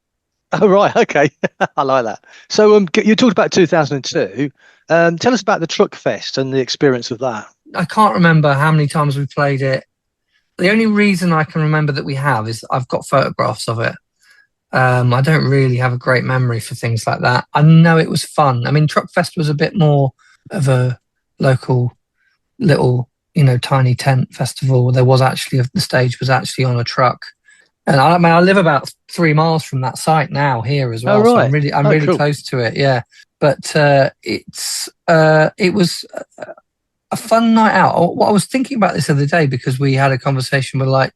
Oh, right. Okay. I like that. So you talked about 2002. Tell us about the Truck Fest and the experience of that. I can't remember how many times we played it. The only reason I can remember that we have is I've got photographs of it. I don't really have a great memory for things like that. I know it was fun. I memean, Truck Fest was a bit more of a local little, tiny tent festival. The stage was actually on a truck. And I live about 3 miles from that site now here as well. Oh, right. So I'm really cool. close to it. Yeah. But it was a fun night out. I was thinking about this the other day because we had a conversation where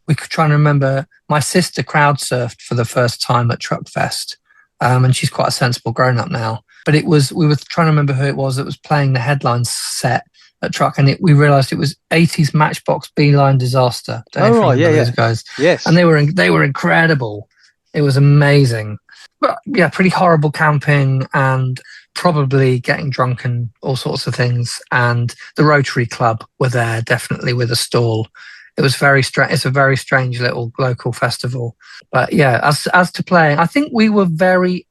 we could try and remember my sister crowd surfed for the first time at Truck Fest. And she's quite a sensible grown up now. But we were trying to remember who it was that was playing the headline set at Truck, and we realised it was 80s Matchbox Beeline Disaster. Oh, right, yeah, those guys. Yes, and they were incredible. It was amazing, but yeah, pretty horrible camping, probably getting drunk and all sorts of things. And the Rotary Club were there, definitely, with a stall. It was very strange. It's a very strange little local festival. But yeah, as to playing, I think we were very.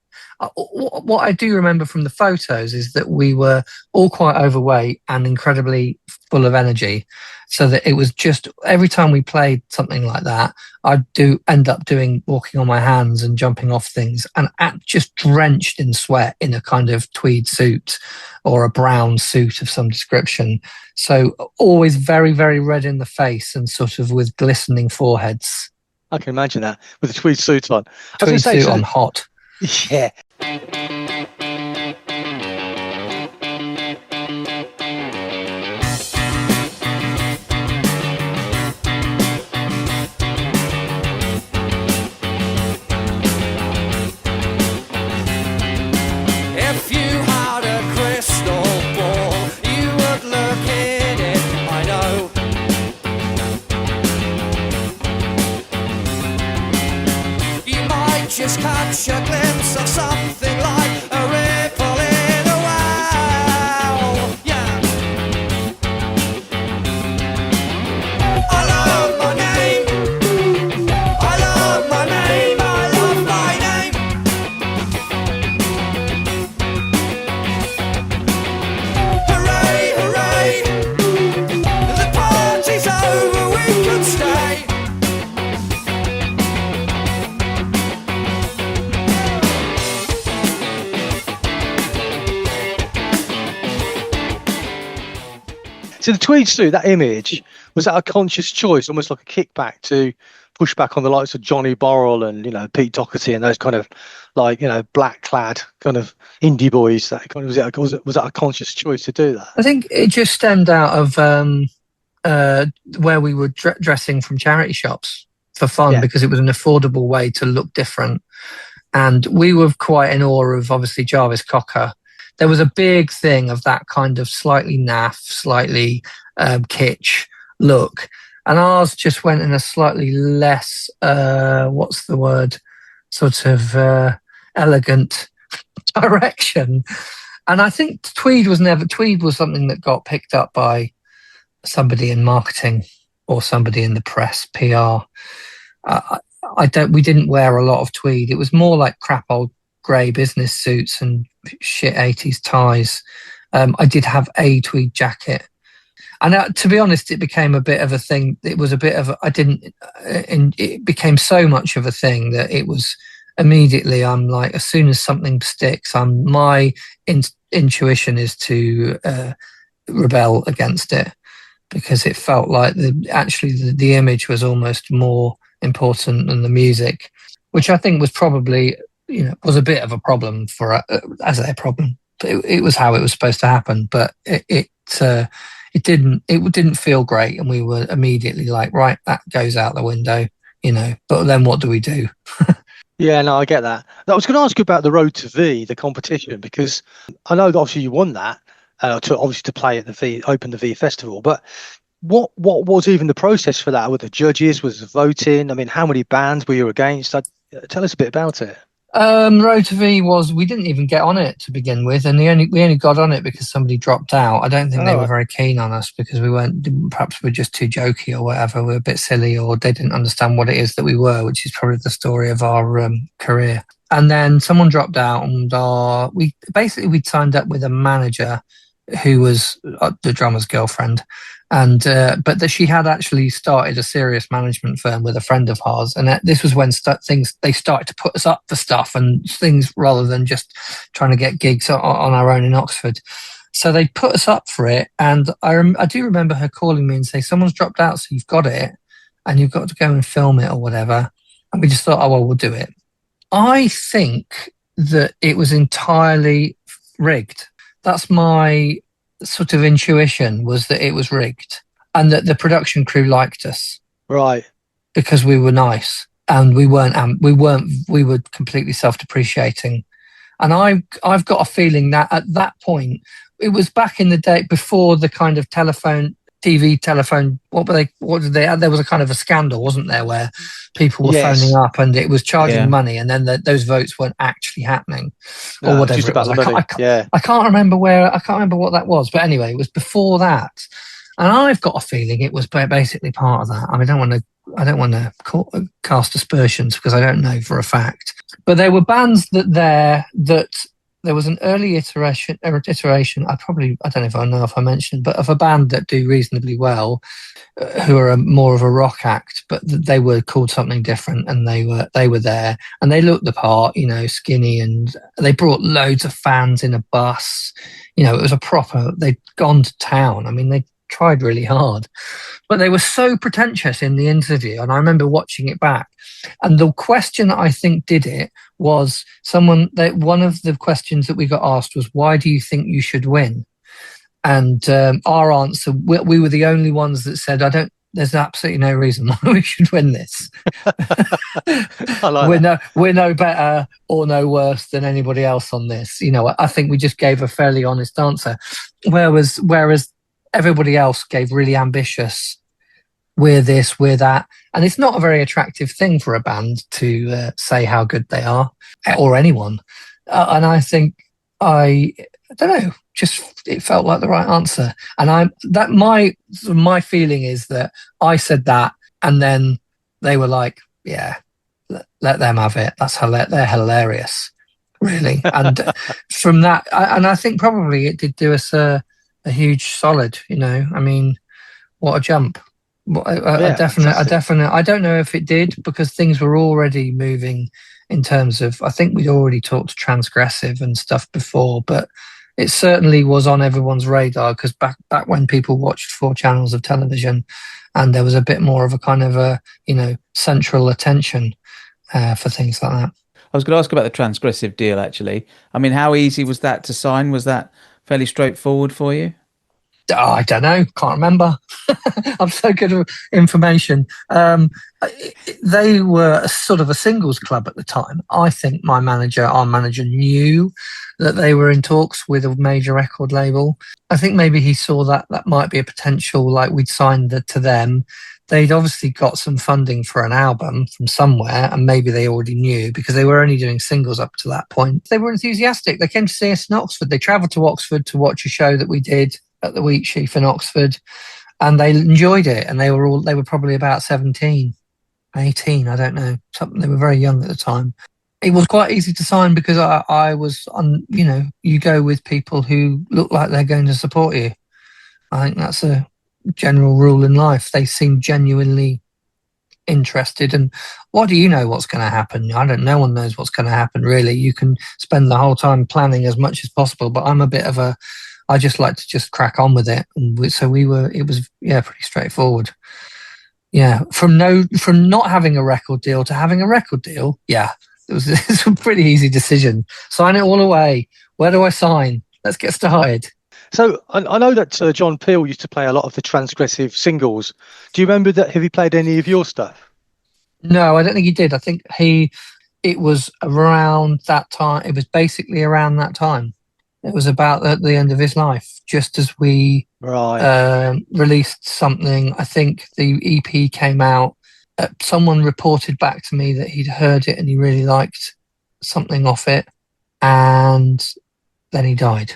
What I do remember from the photos is that we were all quite overweight and incredibly full of energy. So that it was just every time we played something like that, I'd end up walking on my hands and jumping off things, and just drenched in sweat in a kind of tweed suit or a brown suit of some description. So always very, very red in the face and sort of with glistening foreheads. I can imagine that with a tweed suit on. Tweed suit on, hot. Yeah. If you had a crystal ball, you would look in it, I know. You might just catch a glimpse of something like a ripple in a well. Yeah. I love my name. I love my name. I love my name. Hooray, hooray. The party's over, we can stay. So the tweed suit, that image, was that a conscious choice, almost like a kickback to push back on the likes of Johnny Borrell and, Pete Doherty and those kind of black clad kind of indie boys? That kind of was that a conscious choice to do that? I think it just stemmed out of where we were dressing from charity shops for fun, because it was an affordable way to look different. And we were quite in awe of, obviously, Jarvis Cocker. There was a big thing of that kind of slightly naff, slightly kitsch look. And ours just went in a slightly less, sort of elegant direction. And I think tweed was something that got picked up by somebody in marketing or somebody in the press, PR. We didn't wear a lot of tweed. It was more like crap old grey business suits and shit 80s ties. I did have a tweed jacket, and to be honest, it became a bit of a thing. It was a bit of it became so much of a thing that it was immediately, I'm like, as soon as something sticks, my intuition is to rebel against it, because it felt like the image was almost more important than the music, which I think was probably was a bit of a problem for as a problem. It was how it was supposed to happen, but it didn't feel great, and we were immediately like, right, that goes out the window, But then what do we do? Yeah, no, I get that. I was going to ask you about the Road to V, the competition, because I know that obviously you won that to play at the V, open the V Festival, but what was even the process for that? With the judges, was the voting? I mean, how many bands were you against? Tell us a bit about it. Road to V we didn't even get on it to begin with, and we only got on it because somebody dropped out. I don't think they were very keen on us, because perhaps we're just too jokey or whatever. We're a bit silly, or they didn't understand what it is that we were, which is probably the story of our career. And then someone dropped out, and we'd signed up with a manager who was the drummer's girlfriend. And but she had actually started a serious management firm with a friend of ours, and this was when they started to put us up for stuff and things, rather than just trying to get gigs on our own in Oxford. So they put us up for it, and I do remember her calling me and saying, "Someone's dropped out, so you've got it, and you've got to go and film it or whatever." And we just thought, "Oh well, we'll do it." I think that it was entirely rigged. That's my sort of intuition, was that it was rigged, and that the production crew liked us, right, because we were nice, and we were completely self-depreciating. And I've got a feeling that at that point, it was back in the day before the kind of telephone TV, telephone. What were they? What did they? There was a kind of a scandal, wasn't there, where people were phoning up and it was charging money, and then those votes weren't actually happening, or whatever. Just about it was. the money. I can't remember where. I can't remember what that was. But anyway, it was before that, and I've got a feeling it was basically part of that. I mean, I don't want to cast aspersions because I don't know for a fact. But there were bands that there was an early iteration. I don't know if I mentioned, but of a band that do reasonably well, who are more of a rock act, but they were called something different, and they were there, and they looked the part, skinny, and they brought loads of fans in a bus. It was a proper. They'd gone to town. I mean, they tried really hard, but they were so pretentious in the interview, and I remember watching it back, and the question that I think did it was one of the questions that we got asked was, why do you think you should win? And our answer, we were the only ones that said, there's absolutely no reason why we should win this. We're no better or no worse than anybody else on this. I think we just gave a fairly honest answer, whereas everybody else gave really ambitious, we're this, we're that. And it's not a very attractive thing for a band to say how good they are, or anyone. And I think, I don't know, just it felt like the right answer. And my feeling is that I said that, and then they were like, yeah, let them have it. They're hilarious, really. And from that, and I think probably it did do us a huge solid, I mean, what a jump. I don't know if it did, because things were already moving in terms of, I think we'd already talked transgressive and stuff before, but it certainly was on everyone's radar, because back when people watched 4 channels of television, and there was a bit more of a kind of a, central attention for things like that. I was going to ask about the transgressive deal, actually. I mean, how easy was that to sign? Was that fairly straightforward for you? Oh, I don't know. Can't remember. I'm so good at information. They were sort of a singles club at the time. I think our manager knew that they were in talks with a major record label. I think maybe he saw that might be a potential, like we'd signed to them. They'd obviously got some funding for an album from somewhere, and maybe they already knew, because they were only doing singles up to that point. They were enthusiastic. They came to see us in Oxford. They travelled to Oxford to watch a show that we did at the Wheatsheaf in Oxford, and they enjoyed it. And they were probably about 17, 18, I don't know, something. They were very young at the time. It was quite easy to sign, because I was on, you go with people who look like they're going to support you. I think that's a general rule in life. They seem genuinely interested, and what do you know what's going to happen? No one knows what's going to happen, really. You can spend the whole time planning as much as possible, but I'm a bit of I just like to just crack on with it. And it was pretty straightforward. Yeah. From not having a record deal to having a record deal. Yeah. It's a pretty easy decision. Sign it all away. Where do I sign? Let's get started. So I know that John Peel used to play a lot of the transgressive singles. Do you remember that? Have he played any of your stuff? No, I don't think he did. I think it was around that time. It was basically around that time. It was about at the end of his life, just as we released something. I think the EP came out. Someone reported back to me that he'd heard it and he really liked something off it, and then he died.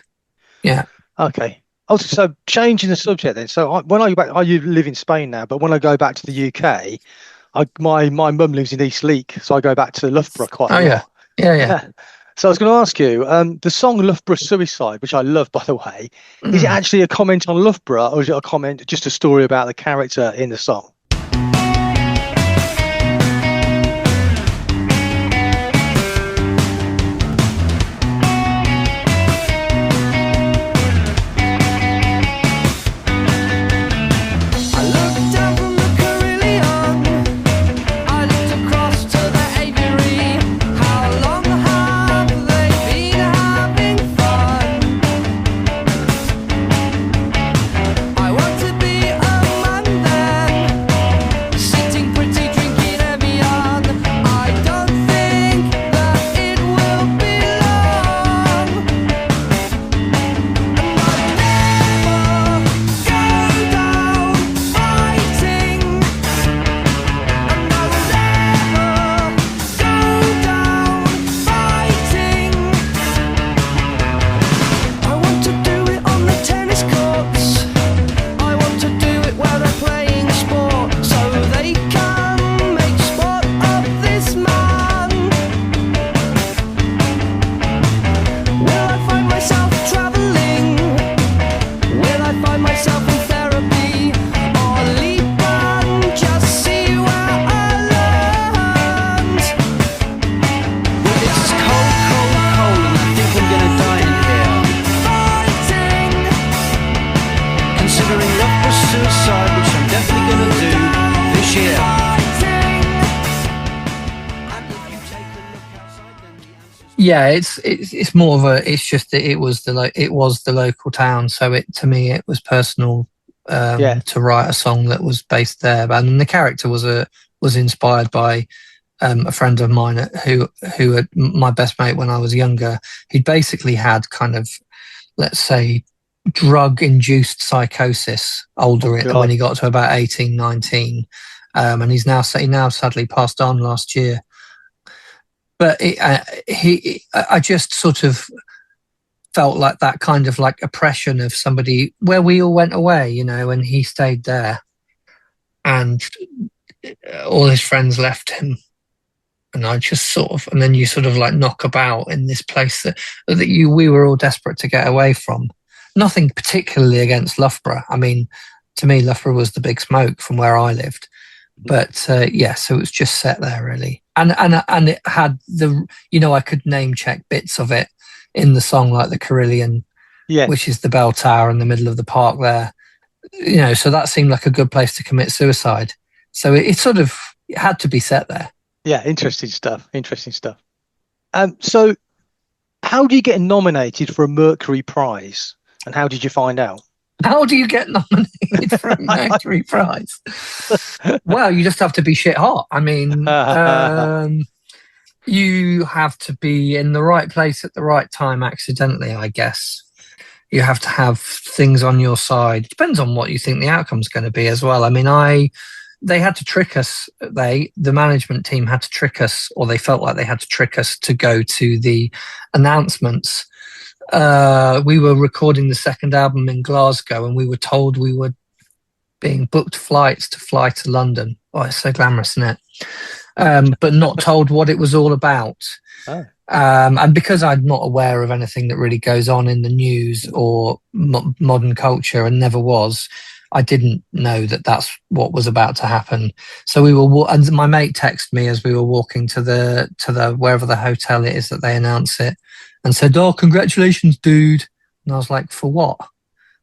Yeah. Okay. So changing the subject then. So when I go back, I live in Spain now, but when I go back to the UK, my mum lives in East Leek, so I go back to Loughborough quite a lot. Yeah. So I was going to ask you, the song Loughborough Suicide, which I love, by the way, is it actually a comment on Loughborough, or is it just a story about the character in the song? Yeah, it's more of a. It's just that it was the local town, so to me it was personal to write a song that was based there. And the character was inspired by a friend of mine who had my best mate when I was younger. He'd basically had kind of, let's say, drug-induced psychosis when he got to about 18, 19. And he now sadly passed on last year. But I just sort of felt like that kind of like oppression of somebody where we all went away, and he stayed there, and all his friends left him. And I just and then you sort of like knock about in this place that we were all desperate to get away from. Nothing particularly against Loughborough. I mean, to me, Loughborough was the big smoke from where I lived. But so it was just set there really. And it had I could name check bits of it in the song, like the Carillon, which is the bell tower in the middle of the park there. So that seemed like a good place to commit suicide. So it had to be set there. Yeah, interesting stuff. So how do you get nominated for a Mercury Prize, and how did you find out? How do you get nominated for a Mercury Prize? Well, you just have to be shit hot. I mean, you have to be in the right place at the right time accidentally, I guess. You have to have things on your side. Depends on what you think the outcome's going to be as well. I mean, they had to trick us. The management team had to trick us, or they felt like they had to trick us to go to the announcements. We were recording the second album in Glasgow, and we were told we were being booked flights to fly to London. Oh, it's so glamorous, isn't it? But not told what it was all about. Oh. And because I'm not aware of anything that really goes on in the news or modern culture, and never was, I didn't know that that's what was about to happen. So we were, and my mate texted me as we were walking to the wherever the hotel it is that they announce it, and said, "Oh, congratulations, dude." And I was like, "For what?"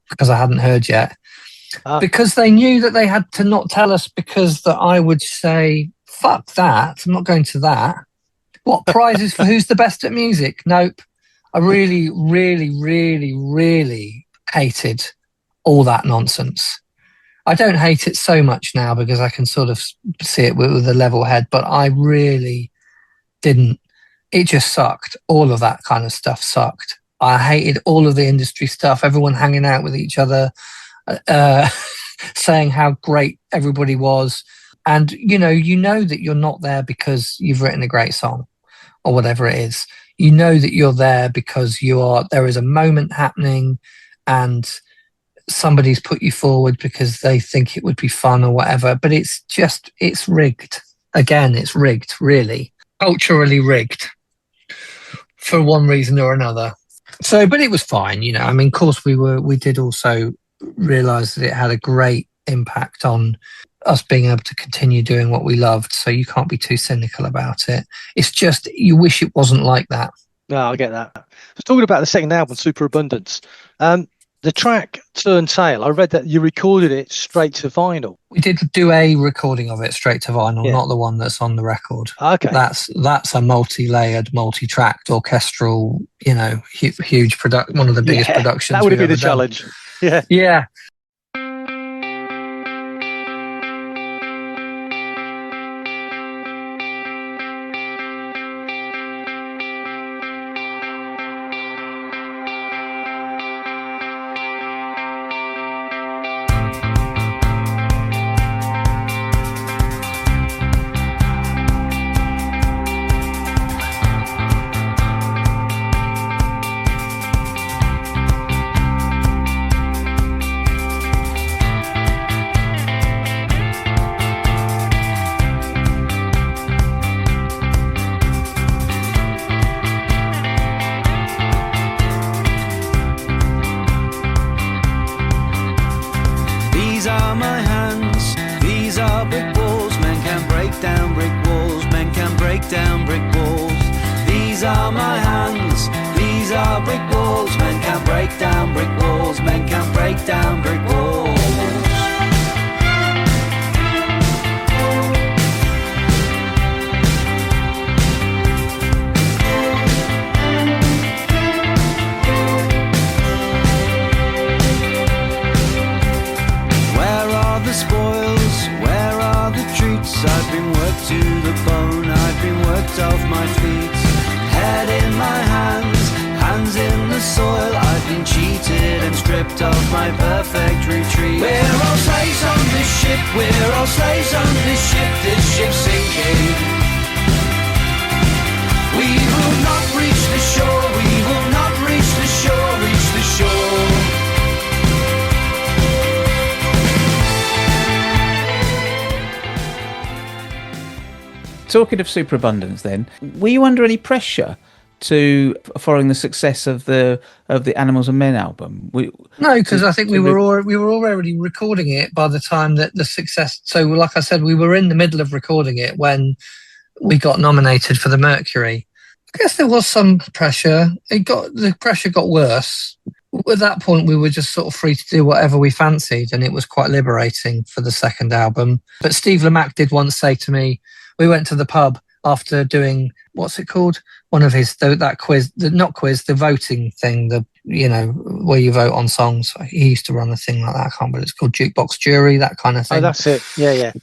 Because I hadn't heard yet. Because they knew that they had to not tell us, because that I would say, "Fuck that! I'm not going to that." What prizes for who's the best at music? Nope. I really, really, really, really hated all that nonsense. I don't hate it so much now because I can sort of see it with a level head, but I really didn't. It just sucked. All of that kind of stuff sucked. I hated all of the industry stuff, everyone hanging out with each other, saying how great everybody was. And, you know that you're not there because you've written a great song or whatever it is. You know that you're there because there is a moment happening, and somebody's put you forward because they think it would be fun or whatever. But it's rigged. Again, it's rigged, really. Culturally rigged for one reason or another. So, but it was fine, I mean, of course we did also realise that it had a great impact on us being able to continue doing what we loved. So you can't be too cynical about it. It's just, you wish it wasn't like that. No, I get that. I was talking about the second album, Superabundance. The track Turn Tail, I read that you recorded it straight to vinyl. We did do a recording of it straight to vinyl, not the one that's on the record. Okay. That's a multi-layered, multi-tracked, orchestral, huge production, one of the biggest productions. That would have been a challenge. Yeah. Yeah. stripped off my feet, head in my hands, hands in the soil. I've been cheated and stripped off my perfect retreat. We're all slaves on this ship, we're all slaves on this ship's sinking. We will not reach the shore, we will not reach the shore, reach the shore. Talking of superabundance, then, were you under any pressure to following the success of the Animals and Men album? No, because I think we were already recording it by the time that the success. So, like I said, we were in the middle of recording it when we got nominated for the Mercury. I guess there was some pressure. The pressure got worse. At that point, we were just sort of free to do whatever we fancied, and it was quite liberating for the second album. But Steve Lamacq did once say to me, we went to the pub after doing, what's it called? One of his, that quiz, the voting thing, where you vote on songs. He used to run a thing like that. I can't remember. It's called Jukebox Jury, that kind of thing. Oh, that's it. Yeah.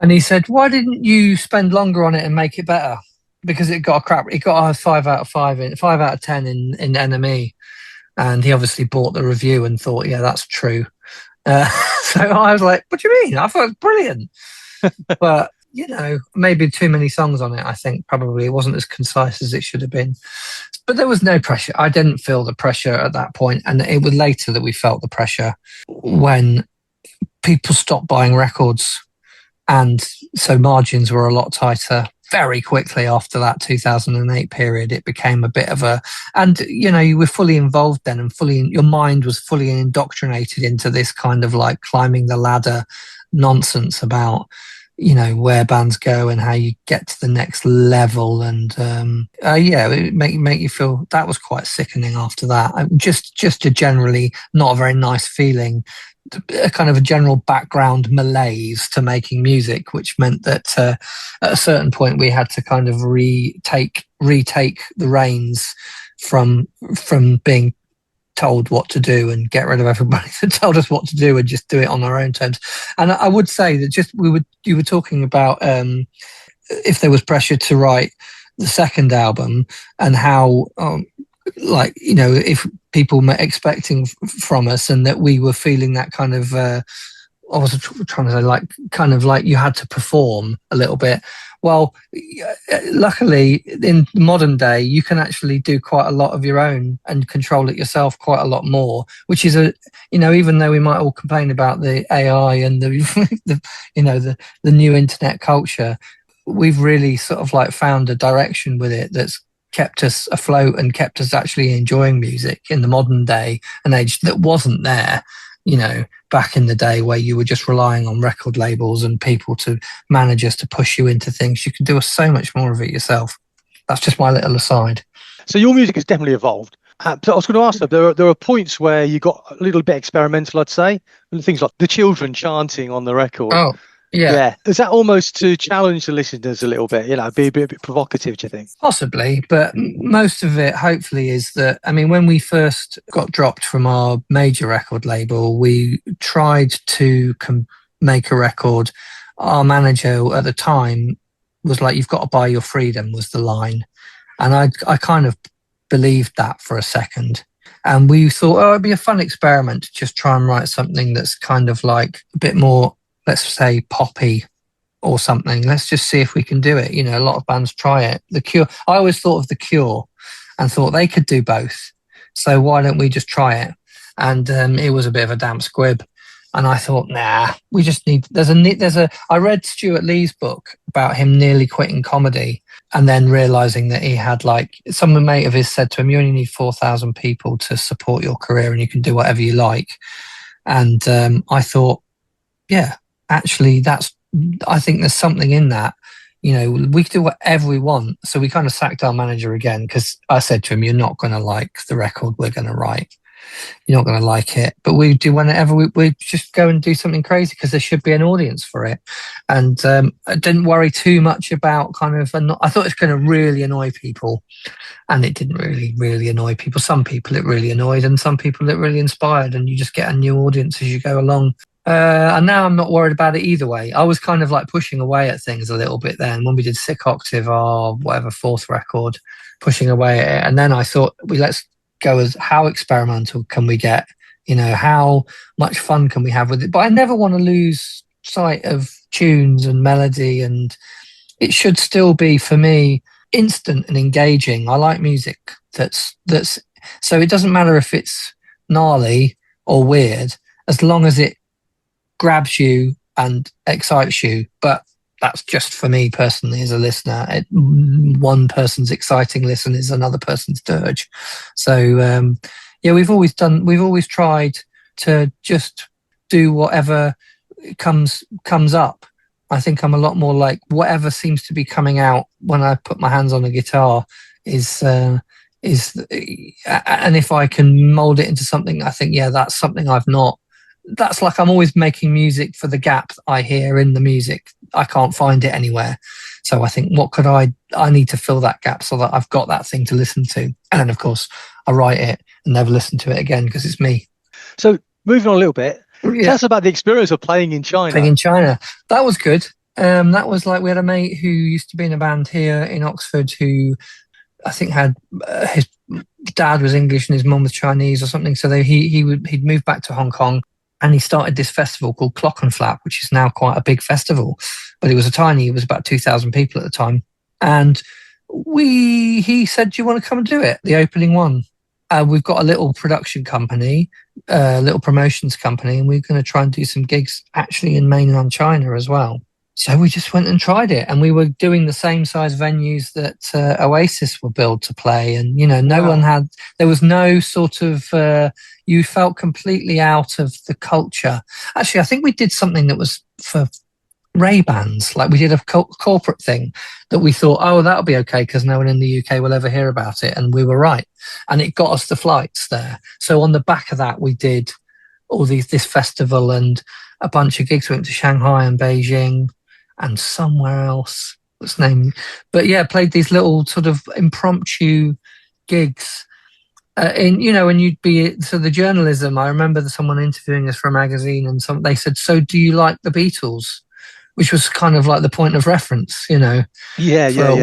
And he said, why didn't you spend longer on it and make it better? Because it got a 5 out of 10 in NME. And he obviously bought the review and thought, yeah, that's true. So I was like, what do you mean? I thought it was brilliant. But, maybe too many songs on it, I think. Probably it wasn't as concise as it should have been. But there was no pressure. I didn't feel the pressure at that point. And it was later that we felt the pressure when people stopped buying records. And so margins were a lot tighter. Very quickly after that 2008 period, it became a bit of and you were fully involved then, and your mind was fully indoctrinated into this kind of like climbing the ladder nonsense about, where bands go and how you get to the next level. And it make you feel that was quite sickening after that. Just a generally not a very nice feeling. A kind of a general background malaise to making music, which meant that at a certain point we had to kind of retake the reins from being told what to do and get rid of everybody that told us what to do and just do it on our own terms. And I would say that you were talking about if there was pressure to write the second album and how if people were expecting from us and that we were feeling that kind of I was trying to say like you had to perform a little bit. Well, luckily in modern day you can actually do quite a lot of your own and control it yourself quite a lot more, which is even though we might all complain about the AI and the new internet culture, we've really sort of like found a direction with it that's kept us afloat and kept us actually enjoying music in the modern day and age that wasn't there, back in the day where you were just relying on record labels and people to managers to push you into things. You can do so much more of it yourself. That's just my little aside. So your music has definitely evolved. So I was going to ask, there are points where you got a little bit experimental, I'd say, and things like the children chanting on the record. Oh, yeah. Is that almost to challenge the listeners a little bit, be a bit provocative, do you think? Possibly, but most of it hopefully is that, when we first got dropped from our major record label, we tried to make a record. Our manager at the time was like, you've got to buy your freedom, was the line. And I kind of believed that for a second. And we thought, it'd be a fun experiment to just try and write something that's kind of like a bit more, let's say, poppy or something. Let's just see if we can do it. A lot of bands try it. The Cure, I always thought of The Cure and thought they could do both. So why don't we just try it? And it was a bit of a damp squib. And I thought, we just need, I read Stuart Lee's book about him nearly quitting comedy and then realizing that he had some mate of his said to him, you only need 4,000 people to support your career and you can do whatever you like. And I thought, yeah, actually, I think there's something in that. We can do whatever we want. So we kind of sacked our manager again because I said to him, you're not going to like the record we're going to write. You're not going to like it. But we do whenever we just go and do something crazy because there should be an audience for it. And I didn't worry too much about I thought it was going to really annoy people. And it didn't really annoy people. Some people it really annoyed and some people it really inspired. And you just get a new audience as you go along. And now I'm not worried about it either way. I was kind of like pushing away at things a little bit then when we did Sick Octave, or whatever, fourth record, pushing away at it. And then I thought, let's go as how experimental can we get? You know, how much fun can we have with it? But I never want to lose sight of tunes and melody, and it should still be, for me, instant and engaging. I like music that's so it doesn't matter if it's gnarly or weird, as long as it grabs you and excites you. But that's just for me personally as a listener. One person's exciting listen is another person's dirge. So yeah, we've always tried to just do whatever comes up. I think I'm a lot more like whatever seems to be coming out when I put my hands on a guitar is and if I can mold it into something, I think, yeah, that's something that's like I'm always making music for the gap I hear in the music. I can't find it anywhere. So I think, what could I need to fill that gap so that I've got that thing to listen to. And then, of course, I write it and never listen to it again because it's me. So moving on a little bit, tell us about the experience of playing in China. Playing in China. That was good. That was like, we had a mate who used to be in a band here in Oxford who I think had his dad was English and his mum was Chinese or something. So he'd moved back to Hong Kong. And he started this festival called Clock and Flap, which is now quite a big festival. But it was about 2,000 people at the time. And he said, do you want to come and do it? The opening one. We've got a little production company, little promotions company, and we're going to try and do some gigs actually in mainland China as well. So we just went and tried it. And we were doing the same size venues that Oasis were built to play. And, you know, there was no sort of... you felt completely out of the culture. Actually, I think we did something that was for Ray-Bans. Like we did a corporate thing that we thought, oh, that'll be okay because no one in the UK will ever hear about it. And we were right. And it got us the flights there. So on the back of that, we did all this festival and a bunch of gigs. We went to Shanghai and Beijing and somewhere else. What's the name? But yeah, played these little sort of impromptu gigs. And you'd be, so the journalism, I remember someone interviewing us for a magazine and they said, so do you like the Beatles? Which was kind of like the point of reference, for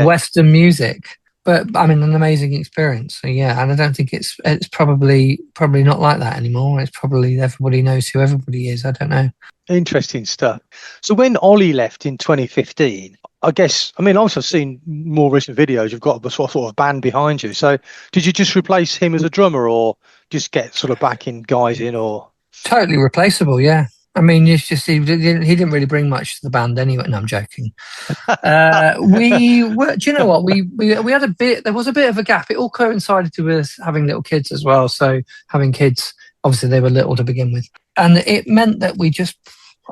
Western music. But I mean, an amazing experience. So yeah, and I don't think it's probably not like that anymore. It's probably everybody knows who everybody is. I don't know. Interesting stuff. So when Ollie left in 2015, I've seen more recent videos. You've got a sort of band behind you. So did you just replace him as a drummer, or just get sort of backing guys in, or? Totally replaceable, yeah. I mean, it's just he didn't really bring much to the band anyway. No, I'm joking. We were. Do you know what? We had a bit. There was a bit of a gap. It all coincided with us having little kids as well. So having kids, obviously they were little to begin with, and it meant that we just.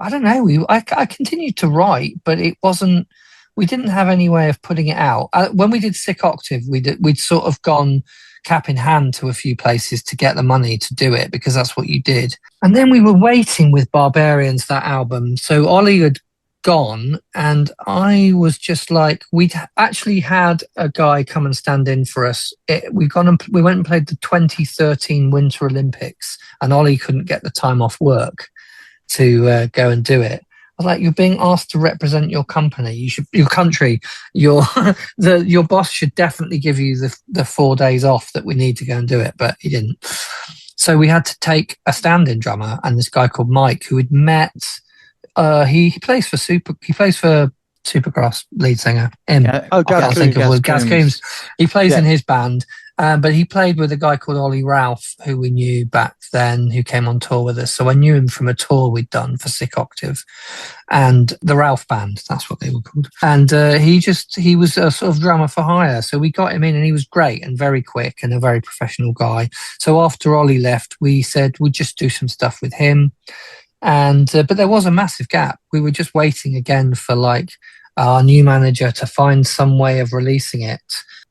I don't know. I continued to write, but it wasn't. We didn't have any way of putting it out. When we did Sick Octave, we'd sort of gone cap in hand to a few places to get the money to do it, because that's what you did. And then we were waiting with Barbarians, that album. So Ollie had gone, and I was just like, we'd actually had a guy come and stand in for us. We went and played the 2013 Winter Olympics, and Ollie couldn't get the time off work to go and do it. I was like, you're being asked to represent your company. Your country. Your boss should definitely give you the 4 days off that we need to go and do it, but he didn't. So we had to take a stand-in drummer, and this guy called Mike, who had met. He plays for Supergrass lead singer. Gaz Coombs. He plays in his band. But he played with a guy called Ollie Ralph, who we knew back then, who came on tour with us. So I knew him from a tour we'd done for Sick Octave and the Ralph Band. That's what they were called. And he was a sort of drummer for hire. So we got him in, and he was great and very quick and a very professional guy. So after Ollie left, we said we'd just do some stuff with him. And but there was a massive gap. We were just waiting again for like our new manager to find some way of releasing it,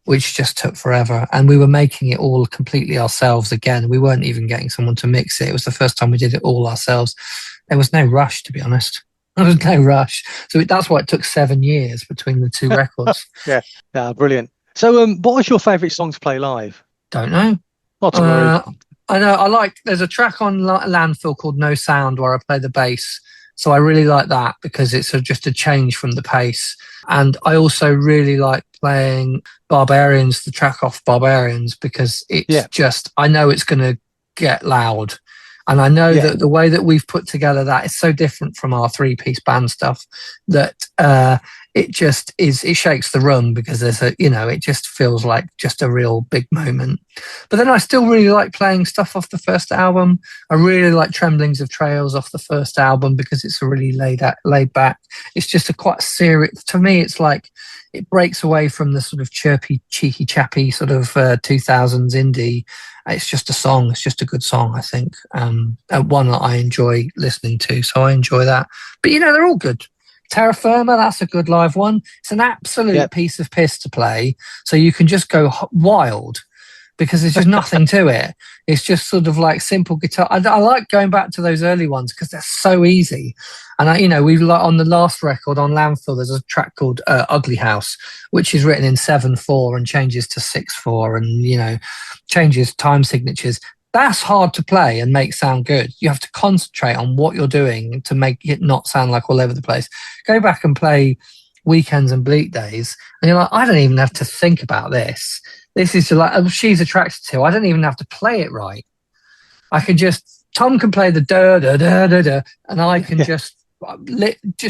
which just took forever. And we were making it all completely ourselves again. We weren't even getting someone to mix it. It was the first time we did it all ourselves. There was no rush, to be honest. There was no rush. So that's why it took 7 years between the two records. Yeah, brilliant. So what was your favourite song to play live? Don't know. Not to worry. I know. I like. There's a track on Landfill called "No Sound" where I play the bass, so I really like that because it's just a change from the pace. And I also really like playing Barbarians, the track off Barbarians, because it's just, I know it's going to get loud. And I know that the way that we've put together that is so different from our 3-piece band stuff that it just is, it shakes the room because there's a, you know, it just feels like just a real big moment. But then I still really like playing stuff off the first album. I really like Tremblings of Trails off the first album because it's a really laid back. It's just a quite serious, to me, it's like, it breaks away from the sort of chirpy, cheeky, chappy sort of 2000s indie. It's just a song. It's just a good song, I think. One that I enjoy listening to, so I enjoy that. But, you know, they're all good. Terra Firma, that's a good live one. It's an absolute piece of piss to play, so you can just go wild because there's just nothing to it. It's just sort of like simple guitar. I like going back to those early ones because they're so easy. And you know, we've like on the last record on Landfill, there's a track called Ugly House, which is written in 7/4 and changes to 6/4, and you know, changes time signatures. That's hard to play and make sound good. You have to concentrate on what you're doing to make it not sound like all over the place. Go back and play Weekends and Bleak Days, and you're like, I don't even have to think about this. This is like, She's Attracted To. I don't even have to play it right. I can just, Tom can play the da da da da da, and I can just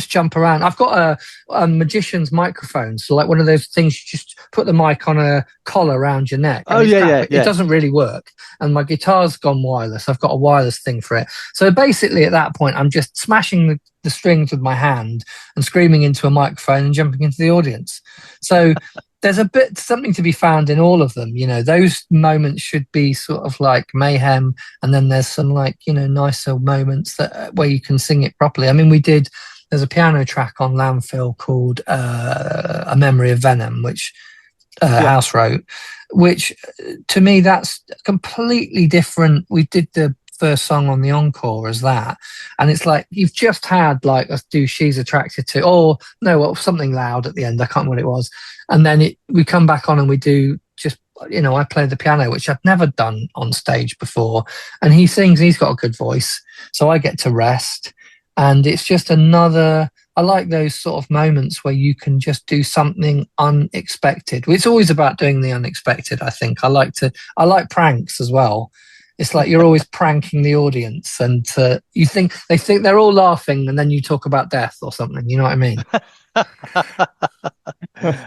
jump around. I've got a magician's microphone, so like one of those things you just put the mic on a collar around your neck. It doesn't really work. And my guitar's gone wireless. I've got a wireless thing for it. So basically, at that point, I'm just smashing the strings with my hand and screaming into a microphone and jumping into the audience. So there's something to be found in all of them. You know, those moments should be sort of like mayhem, and then there's some like, you know, nicer moments that where you can sing it properly. I mean, there's a piano track on Landfill called A Memory of Venom, which House wrote, which to me, that's completely different. We did the first song on the encore as that, and it's like you've just had like us do She's Attracted To, or no, well, something loud at the end, I can't remember what it was, and then we come back on and we do just, you know, I play the piano, which I've never done on stage before, and he sings. He's got a good voice, so I get to rest, and it's just another, I like those sort of moments where you can just do something unexpected. It's always about doing the unexpected, I think. I like pranks as well. It's like you're always pranking the audience, and they think they're all laughing, and then you talk about death or something. You know what I mean?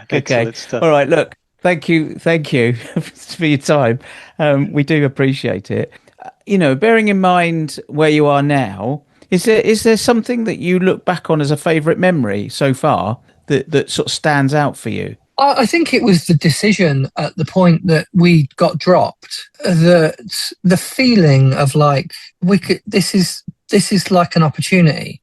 Okay. All right. Look, thank you for your time. We do appreciate it. You know, bearing in mind where you are now, is there something that you look back on as a favourite memory so far that sort of stands out for you? I think it was the decision at the point that we got dropped, that the feeling of like, this is like an opportunity.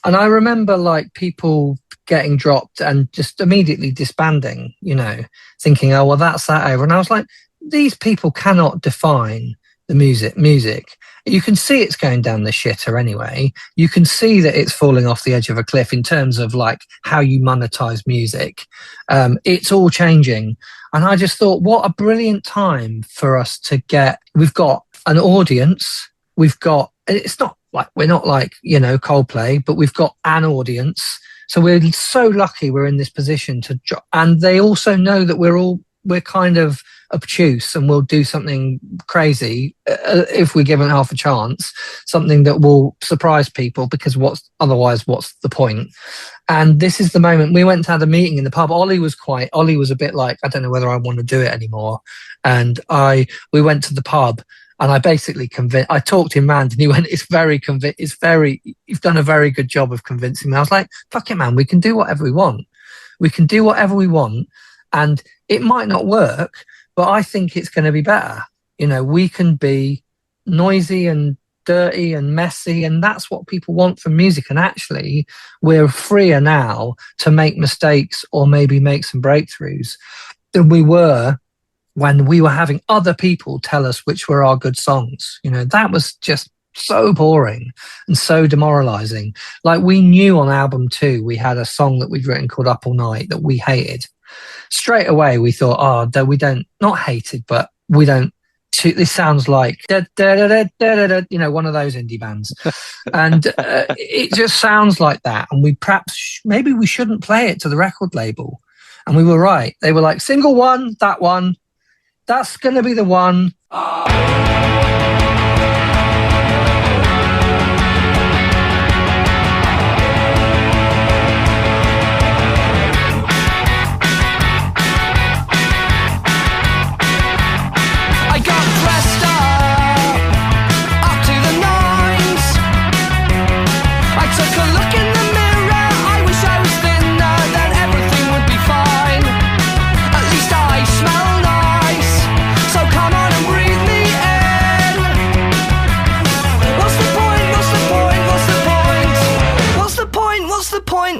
And I remember like people getting dropped and just immediately disbanding, you know, thinking, oh, well, that's that over. And I was like, these people cannot define the music. You can see it's going down the shitter anyway. You can see that it's falling off the edge of a cliff in terms of like how you monetize music. It's all changing. And I just thought, what a brilliant time for us to we've got an audience. It's not like, we're not like, you know, Coldplay, but we've got an audience. So we're so lucky we're in this position and they also know that we're kind of obtuse and we'll do something crazy if we're given half a chance, something that will surprise people, because what's the point? And this is the moment. We went to have a meeting in the pub. Ollie was a bit like, I don't know whether I want to do it anymore. And we went to the pub and I basically I talked him round and he went, you've done a very good job of convincing me. I was like, fuck it, man, we can do whatever we want. And it might not work, but I think it's going to be better. You know, we can be noisy and dirty and messy, and that's what people want from music. And actually, we're freer now to make mistakes or maybe make some breakthroughs than we were when we were having other people tell us which were our good songs. You know, that was just so boring and so demoralizing. Like, we knew on album 2, we had a song that we'd written called Up All Night that we hated. Straight away, we thought, we don't, not hated, but we don't this sounds like da, da, da, da, da, da, you know, one of those indie bands. And it just sounds like that. And maybe we shouldn't play it to the record label. And we were right. They were like, single one, that's going to be the one.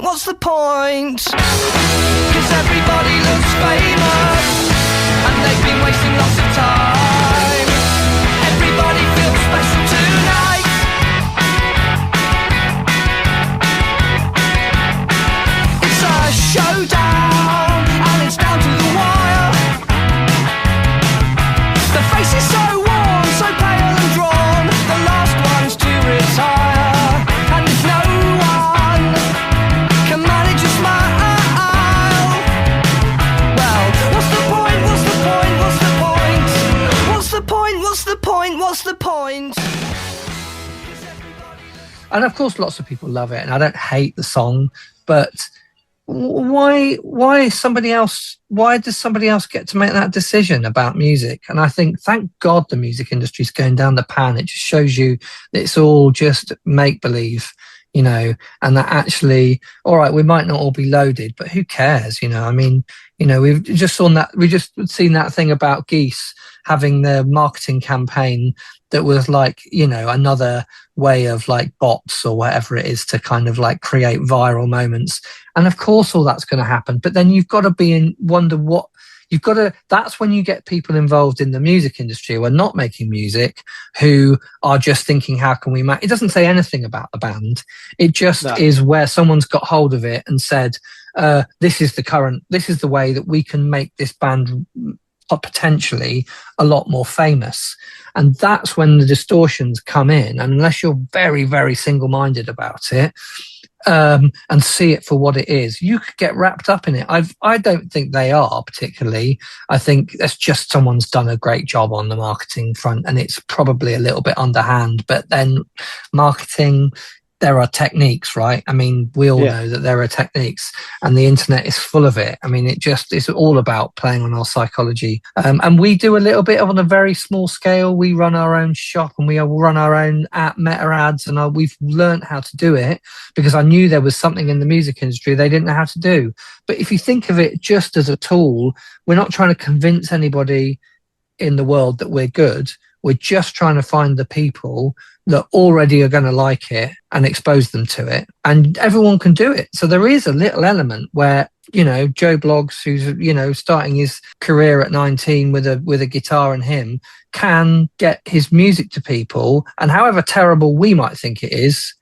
What's the point? 'Cause everybody looks famous and they've been wasting lots of time. Everybody feels special tonight. It's a showdown and it's down to the wire. The face is so warm, so pale and drawn. The last one's to retire, and there's no one can manage a smile. Well, what's the point? What's the point? What's the point? What's the point? What's the point? What's the point? And of course, lots of people love it, and I don't hate the song, but why does somebody else get to make that decision about music? And I think, thank God the music industry is going down the pan. It just shows you that it's all just make-believe, you know, and that actually, all right, we might not all be loaded, but who cares? You know, I mean, you know, we just seen that thing about Geese having their marketing campaign that was like, you know, another way of like bots or whatever it is to kind of like create viral moments. And of course all that's going to happen, but then you've got to wonder what you've got to, that's when you get people involved in the music industry who are not making music, who are just thinking, how can we it doesn't say anything about the band. It just is where someone's got hold of it and said, this is the way that we can make this band potentially a lot more famous. And that's when the distortions come in. And unless you're very, very single-minded about it, and see it for what it is, you could get wrapped up in it. I don't think they are particularly. I think that's just someone's done a great job on the marketing front, and it's probably a little bit underhand. But then marketing, there are techniques, right? I mean, we all know that there are techniques, and the internet is full of it. I mean, it's all about playing on our psychology. And we do a little bit on a very small scale. We run our own shop and we run our own meta ads, and we've learned how to do it because I knew there was something in the music industry they didn't know how to do. But if you think of it just as a tool, we're not trying to convince anybody in the world that we're good. We're just trying to find the people that already are going to like it and expose them to it. And everyone can do it. So there is a little element where, you know, Joe Bloggs, who's, you know, starting his career at 19 with a guitar and hymn, can get his music to people. And however terrible we might think it is,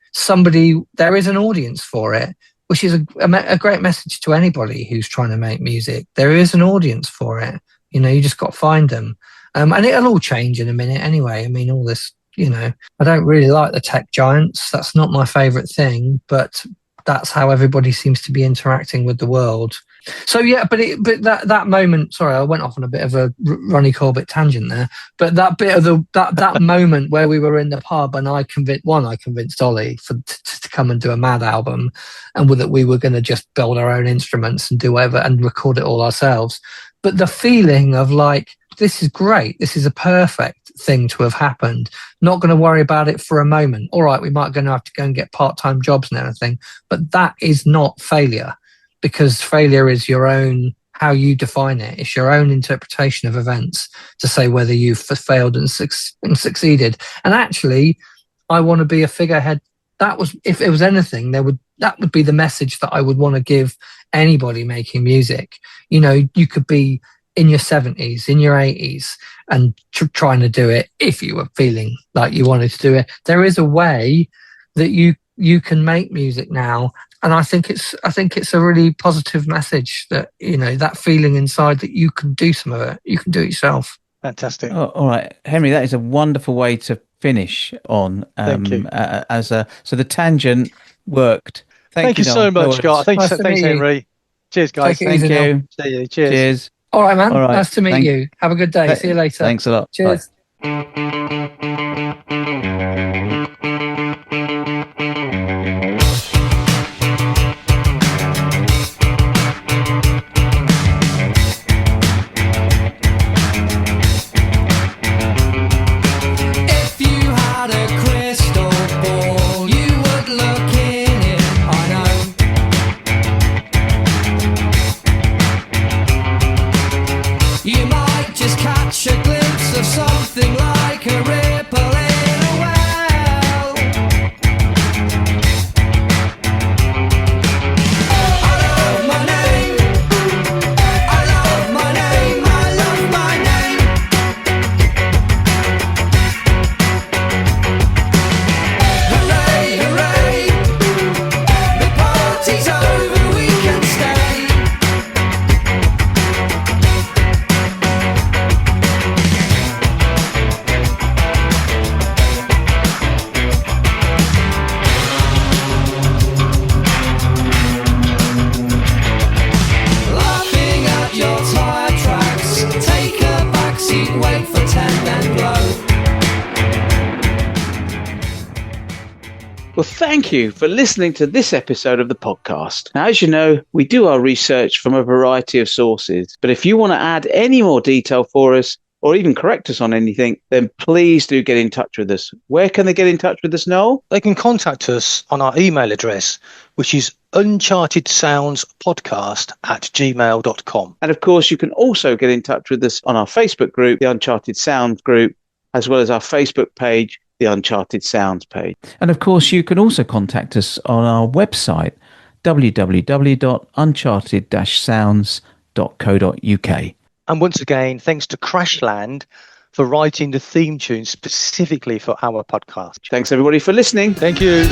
there is an audience for it, which is a great message to anybody who's trying to make music. There is an audience for it. You know, you just got to find them. And it'll all change in a minute anyway. I mean, all this, you know, I don't really like the tech giants. That's not my favorite thing, but that's how everybody seems to be interacting with the world. So yeah, but that moment, sorry, I went off on a bit of a Ronnie Corbett tangent there, but that bit of that moment where we were in the pub and I convinced Ollie to come and do a Mad album, and that we were going to just build our own instruments and do whatever and record it all ourselves. But the feeling of like, this is great. This is a perfect thing to have happened. Not going to worry about it for a moment. All right, we might going to have to go and get part-time jobs and everything, but that is not failure, because failure is your own, how you define it. It's your own interpretation of events to say whether you've failed and succeeded. And actually, I want to be a figurehead. That was, if it was anything, that would be the message that I would want to give anybody making music. You know, you could be in your 70s, in your 80s, and trying to do it if you were feeling like you wanted to do it. There is a way that you can make music now, and I think it's a really positive message that, you know, that feeling inside that you can do some of it, you can do it yourself. Fantastic. Oh, all right, Henry, that is a wonderful way to finish on. Thank you. So the tangent worked. Thank you Noel. so much, No Scott. Nice to Thanks, meet you. Henry. Cheers, guys. Take it easy, Thank Neil. you. See you. Cheers. All right, man. All right. Nice to meet you. Have a good day. See you later. Thanks a lot. Cheers. If you had a crystal ball, you would look in it, I know. You might just catch a glimpse of something like a ripple in a well. I love my name. I love my name. I love my name. Hooray, hooray. The party's over, we can stay. Laughing at your tire tracks. Take a backseat, wait for 10, then blow. Well, thank you for listening to this episode of the podcast. Now, as you know, we do our research from a variety of sources, but if you want to add any more detail for us or even correct us on anything, then please do get in touch with us. Where can they get in touch with us, Noel? They can contact us on our email address, which is unchartedsoundspodcast@gmail.com. And of course, you can also get in touch with us on our Facebook group, the Uncharted Sounds group, as well as our Facebook page, the Uncharted Sounds page. And of course, you can also contact us on our website, www.uncharted-sounds.co.uk. And once again, thanks to Crashland for writing the theme tune specifically for our podcast. Thanks, everybody, for listening. Thank you.